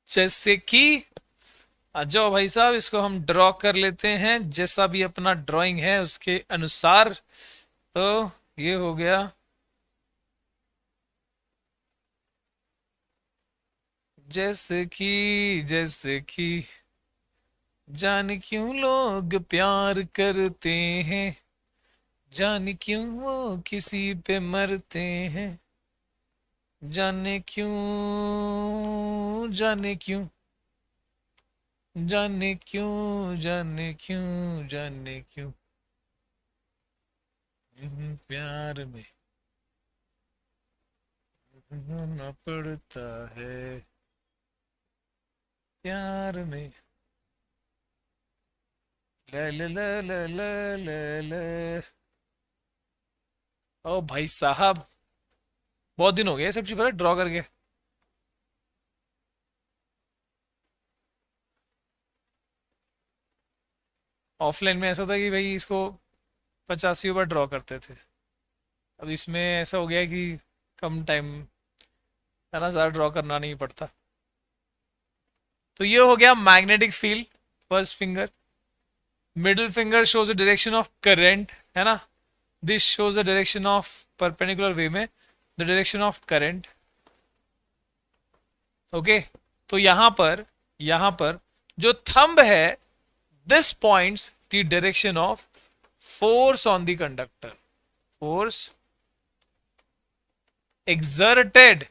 जैसे कि आ जाओ भाई साहब, इसको हम ड्रॉ कर लेते हैं जैसा भी अपना ड्राइंग है उसके अनुसार. तो ये हो गया, जैसे कि जाने क्यों लोग प्यार करते हैं, जाने क्यों वो किसी पे मरते हैं, जाने क्यों प्यार में होना पड़ता है, प्यार में ले। ओ भाई साहब, बहुत दिन हो गए सब चीज पर ड्रॉ करके. ऑफलाइन में ऐसा होता है कि भाई इसको 85 बार ड्रॉ करते थे. अब इसमें ऐसा हो गया कि कम टाइम इतना ज़्यादा ड्रॉ करना नहीं पड़ता. तो ये हो गया magnetic field. First finger, middle finger shows the direction of current, है ना. This shows the direction of perpendicular way में the direction of current. Okay, तो यहां पर जो थंब है, this points the direction of force on the conductor, force exerted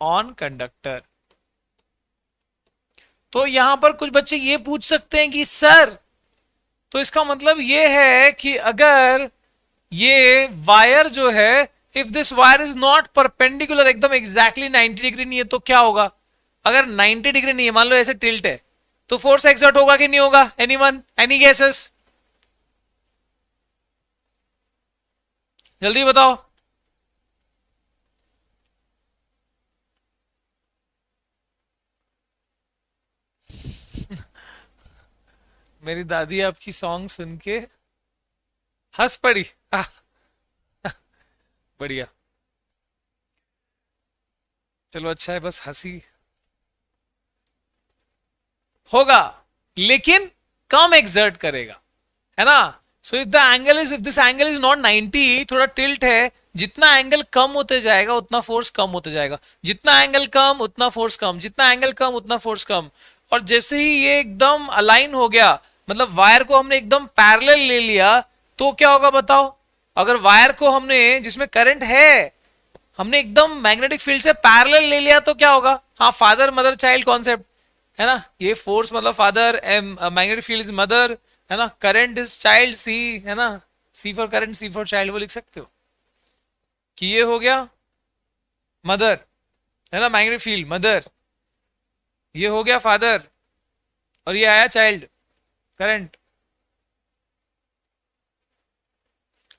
on conductor. तो यहां पर कुछ बच्चे ये पूछ सकते हैं कि सर, तो इसका मतलब ये है कि अगर ये वायर जो है, if this wire is not perpendicular, एकदम एग्जैक्टली 90 डिग्री नहीं है, तो क्या होगा? अगर 90 डिग्री नहीं है, मान लो ऐसे टिल्ट है, तो फोर्स एक्सर्ट होगा कि नहीं होगा? Anyone, any guesses? जल्दी बताओ. मेरी दादी आपकी सॉन्ग सुन के हंस पड़ी. बढ़िया, चलो अच्छा है, बस हंसी. होगा लेकिन कम एक्सर्ट करेगा, है ना. So if this angle is not 90, थोड़ा टिल्ट है, जितना एंगल कम होते जाएगा उतना फोर्स कम होते जाएगा, जितना एंगल कम उतना फोर्स कम, जितना एंगल कम उतना फोर्स कम। और जैसे ही ये एकदम अलाइन हो गया, मतलब वायर को हमने एकदम पैरेलल ले लिया, तो क्या होगा बताओ? अगर वायर को हमने, जिसमें करंट है, हमने एकदम मैग्नेटिक फील्ड से पैरेलल ले लिया, तो क्या होगा? हाँ, फादर मदर चाइल्ड कॉन्सेप्ट है ना, ये फोर्स मतलब father, magnetic field is mother, है ना, करंट इज चाइल्ड, सी है ना, C for current, C for child, वो लिख सकते हो कि ये हो गया मदर, है ना, मैग्नेटिक फील्ड मदर, ये हो गया फादर, और ये आया चाइल्ड, करंट।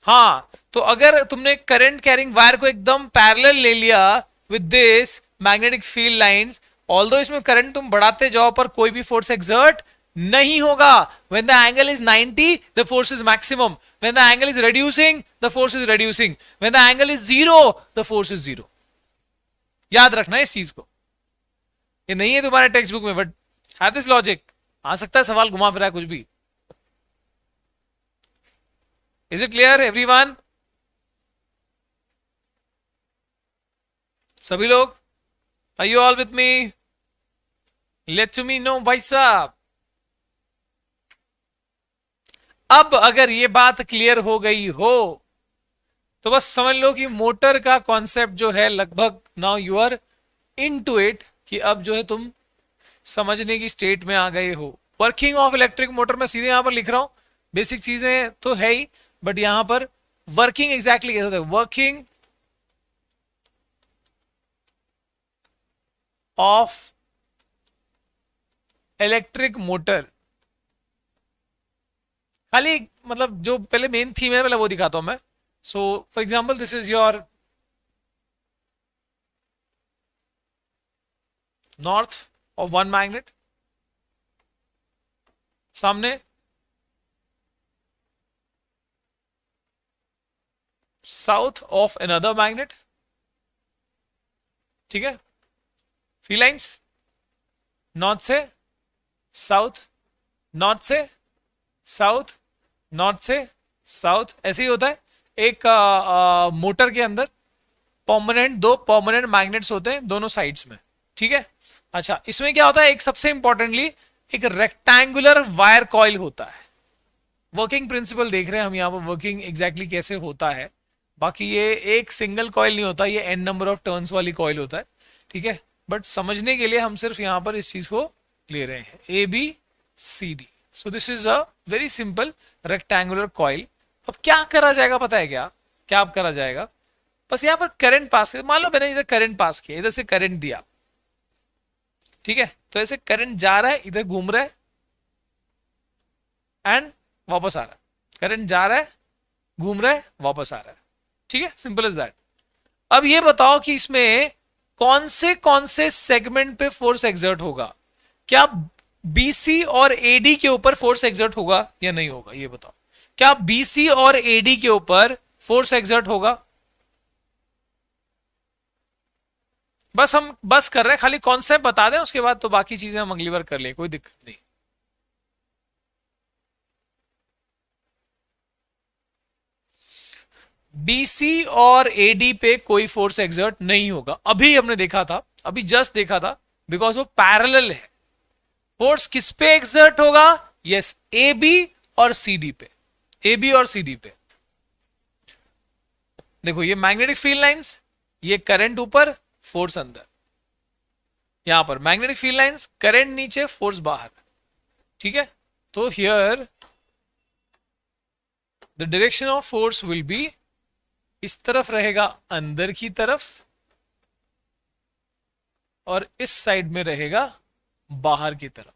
हाँ, तो अगर तुमने करंट कैरिंग वायर को एकदम पैरेलल ले लिया with this magnetic field lines, although इसमें करंट तुम बढ़ाते जाओ पर कोई भी फोर्स एक्सर्ट नहीं होगा। when the angle is 90 the force is maximum, when the angle is reducing the force is reducing, when the angle is 0 the force is 0। याद रखना इस चीज को, ये नहीं है तुम्हारे टेक्स्ट बुक में, बट हैव दिस लॉजिक। आ सकता है सवाल घुमा फिरा कुछ भी। Is it clear everyone? सभी लोग, are you all with me? Let to me know भाई साहब। अब अगर ये बात क्लियर हो गई हो तो बस समझ लो कि मोटर का कॉन्सेप्ट जो है लगभग now you are into it, कि अब जो है तुम समझने की स्टेट में आ गए हो। वर्किंग ऑफ इलेक्ट्रिक मोटर में सीधे यहां पर लिख रहा हूं, बेसिक चीजें तो है ही, बट यहां पर वर्किंग एग्जैक्टली कैसे होता है, वर्किंग ऑफ इलेक्ट्रिक मोटर। खाली मतलब जो पहले मेन थीम है पहले वो दिखाता हूं मैं। So for example this is your north of one magnet, सामने साउथ ऑफ अनदर मैग्नेट, ठीक है, फील्ड लाइंस नॉर्थ से साउथ, नॉर्थ से साउथ, नॉर्थ से साउथ, ऐसे ही होता है। एक मोटर के अंदर दो परमानेंट मैग्नेट्स होते हैं दोनों साइड्स में, ठीक है। अच्छा, इसमें क्या होता है, एक सबसे इंपॉर्टेंटली एक रेक्टेंगुलर वायर कॉइल होता है। वर्किंग प्रिंसिपल देख रहे हैं हम यहाँ पर, वर्किंग एग्जैक्टली कैसे होता है। बाकी ये एक सिंगल कॉइल नहीं होता, ये n नंबर ऑफ टर्न्स वाली कॉइल होता है, ठीक है। बट समझने के लिए हम सिर्फ यहाँ पर इस चीज को ले रहे हैं, ABCD। So this is a very simple rectangular coil. अब क्या करा जाएगा पता है क्या? क्या अब करा जाएगा, बस यहाँ पर करंट पास, मान लो मैंने इधर करंट पास किया, इधर से करंट दिया, ठीक है, तो ऐसे करंट जा रहा है, इधर घूम रहा है एंड वापस आ रहा है, करंट जा रहा है, घूम रहा है, वापस आ रहा है, ठीक है, सिंपल इज दैट। अब ये बताओ कि इसमें कौन से सेगमेंट पे फोर्स एक्सर्ट होगा? क्या BC और AD के ऊपर फोर्स एक्सर्ट होगा या नहीं होगा? ये बताओ, क्या BC और AD के ऊपर फोर्स एक्सर्ट होगा? बस हम बस कर रहे हैं, खाली कॉन्सेप्ट बता दें, उसके बाद तो बाकी चीजें हम अगली बार कर ले, कोई दिक्कत नहीं। BC और AD पे कोई फोर्स एक्सर्ट नहीं होगा, अभी हमने देखा था, अभी जस्ट देखा था, बिकॉज वो पैरेलल है। फोर्स किस पे एक्सर्ट होगा? यस, AB और CD पे, AB और CD पे। देखो ये मैग्नेटिक फील्ड लाइंस, ये करंट ऊपर, फोर्स अंदर, यहां पर मैग्नेटिक फील्ड लाइंस, करंट नीचे, फोर्स बाहर, ठीक है। तो here the direction of force will be, इस तरफ रहेगा अंदर की तरफ, और इस साइड में रहेगा बाहर की तरफ,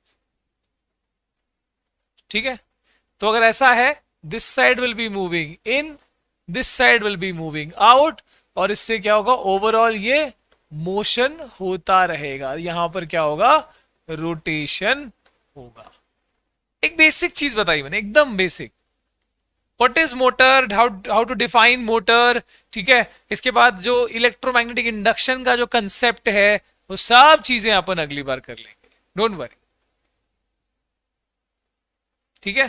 ठीक है। तो अगर ऐसा है, this side will be moving in, this side will be moving out, और इससे क्या होगा, ओवरऑल ये मोशन होता रहेगा। यहां पर क्या होगा, रोटेशन होगा। एक बेसिक चीज बताई मैंने, एकदम basic, what is motor, how to define motor, ठीक है। इसके बाद जो इलेक्ट्रोमैग्नेटिक इंडक्शन का जो कंसेप्ट है, वो सब चीजें अपन अगली बार कर लेंगे, डोंट वरी, ठीक है।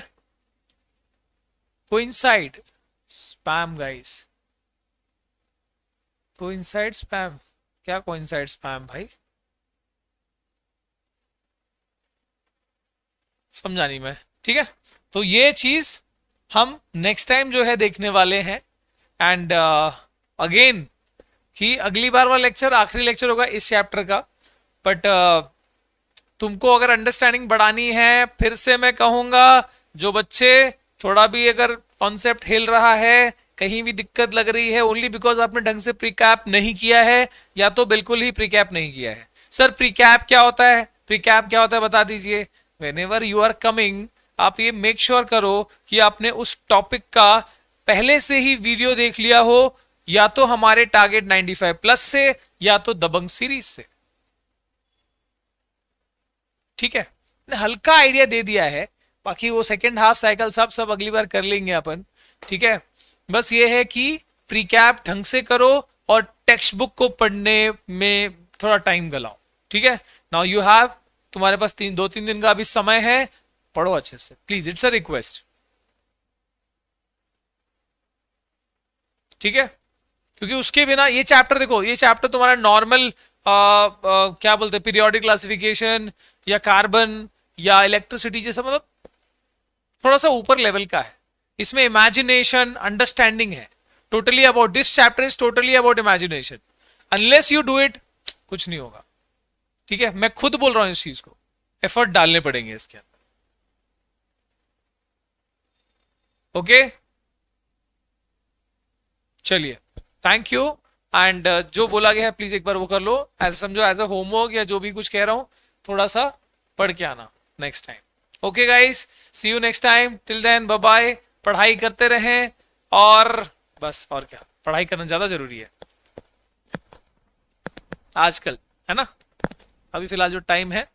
Coincide spam guys, coincide spam, क्या कोइंसाइड स्पैम भाई, समझा नहीं मैं। ठीक है, तो ये चीज हम नेक्स्ट टाइम जो है देखने वाले हैं। एंड अगेन कि अगली बार वाला लेक्चर आखिरी लेक्चर होगा इस चैप्टर का। बट तुमको अगर अंडरस्टैंडिंग बढ़ानी है, फिर से मैं कहूंगा, जो बच्चे थोड़ा भी अगर कॉन्सेप्ट हिल रहा है, कहीं भी दिक्कत लग रही है, ओनली बिकॉज आपने ढंग से प्रीकैप नहीं किया है या तो बिल्कुल ही प्रीकैप नहीं किया है। सर प्रीकैप क्या होता है, प्रीकैप क्या होता है बता दीजिए। व्हेनेवर यू आर कमिंग, आप ये मेक श्योर करो कि आपने उस टॉपिक का पहले से ही वीडियो देख लिया हो, या तो हमारे टारगेट 95 प्लस से या तो दबंग सीरीज से। ठीक है, हल्का आइडिया दे दिया है, बाकी वो सेकेंड हाफ साइकिल सब अगली बार कर लेंगे अपन। ठीक है, बस ये है कि प्रीकैप ढंग से करो और टेक्स्ट बुक को पढ़ने में थोड़ा टाइम गलाओ। ठीक है, नाउ यू हैव, तुम्हारे पास 2-3 दिन का अभी समय है, पढ़ो अच्छे से प्लीज, इट्स अ रिक्वेस्ट। ठीक है, क्योंकि उसके बिना ये चैप्टर देखो, ये चैप्टर तुम्हारा नॉर्मल क्या बोलते हैं, पीरियोडिक क्लासिफिकेशन या कार्बन या इलेक्ट्रिसिटी जैसा, मतलब थोड़ा सा ऊपर लेवल का है। इसमें इमेजिनेशन अंडरस्टैंडिंग है, totally about this chapter is totally about imagination. Unless you do it कुछ नहीं होगा। ठीक है, मैं खुद बोल रहा हूं इस चीज को, एफर्ट डालने पड़ेंगे इसके अंदर। ओके, चलिए, थैंक यू। एंड जो बोला गया है प्लीज एक बार वो कर लो, ऐसे समझो एज अ होमवर्क या जो भी कुछ कह रहा हूं, थोड़ा सा पढ़ के आना next time. Okay guys, see you next time, till then bye bye. पढ़ाई करते रहें, और बस, और क्या, पढ़ाई करना ज्यादा जरूरी है आजकल, है ना। अभी फिलहाल जो टाइम है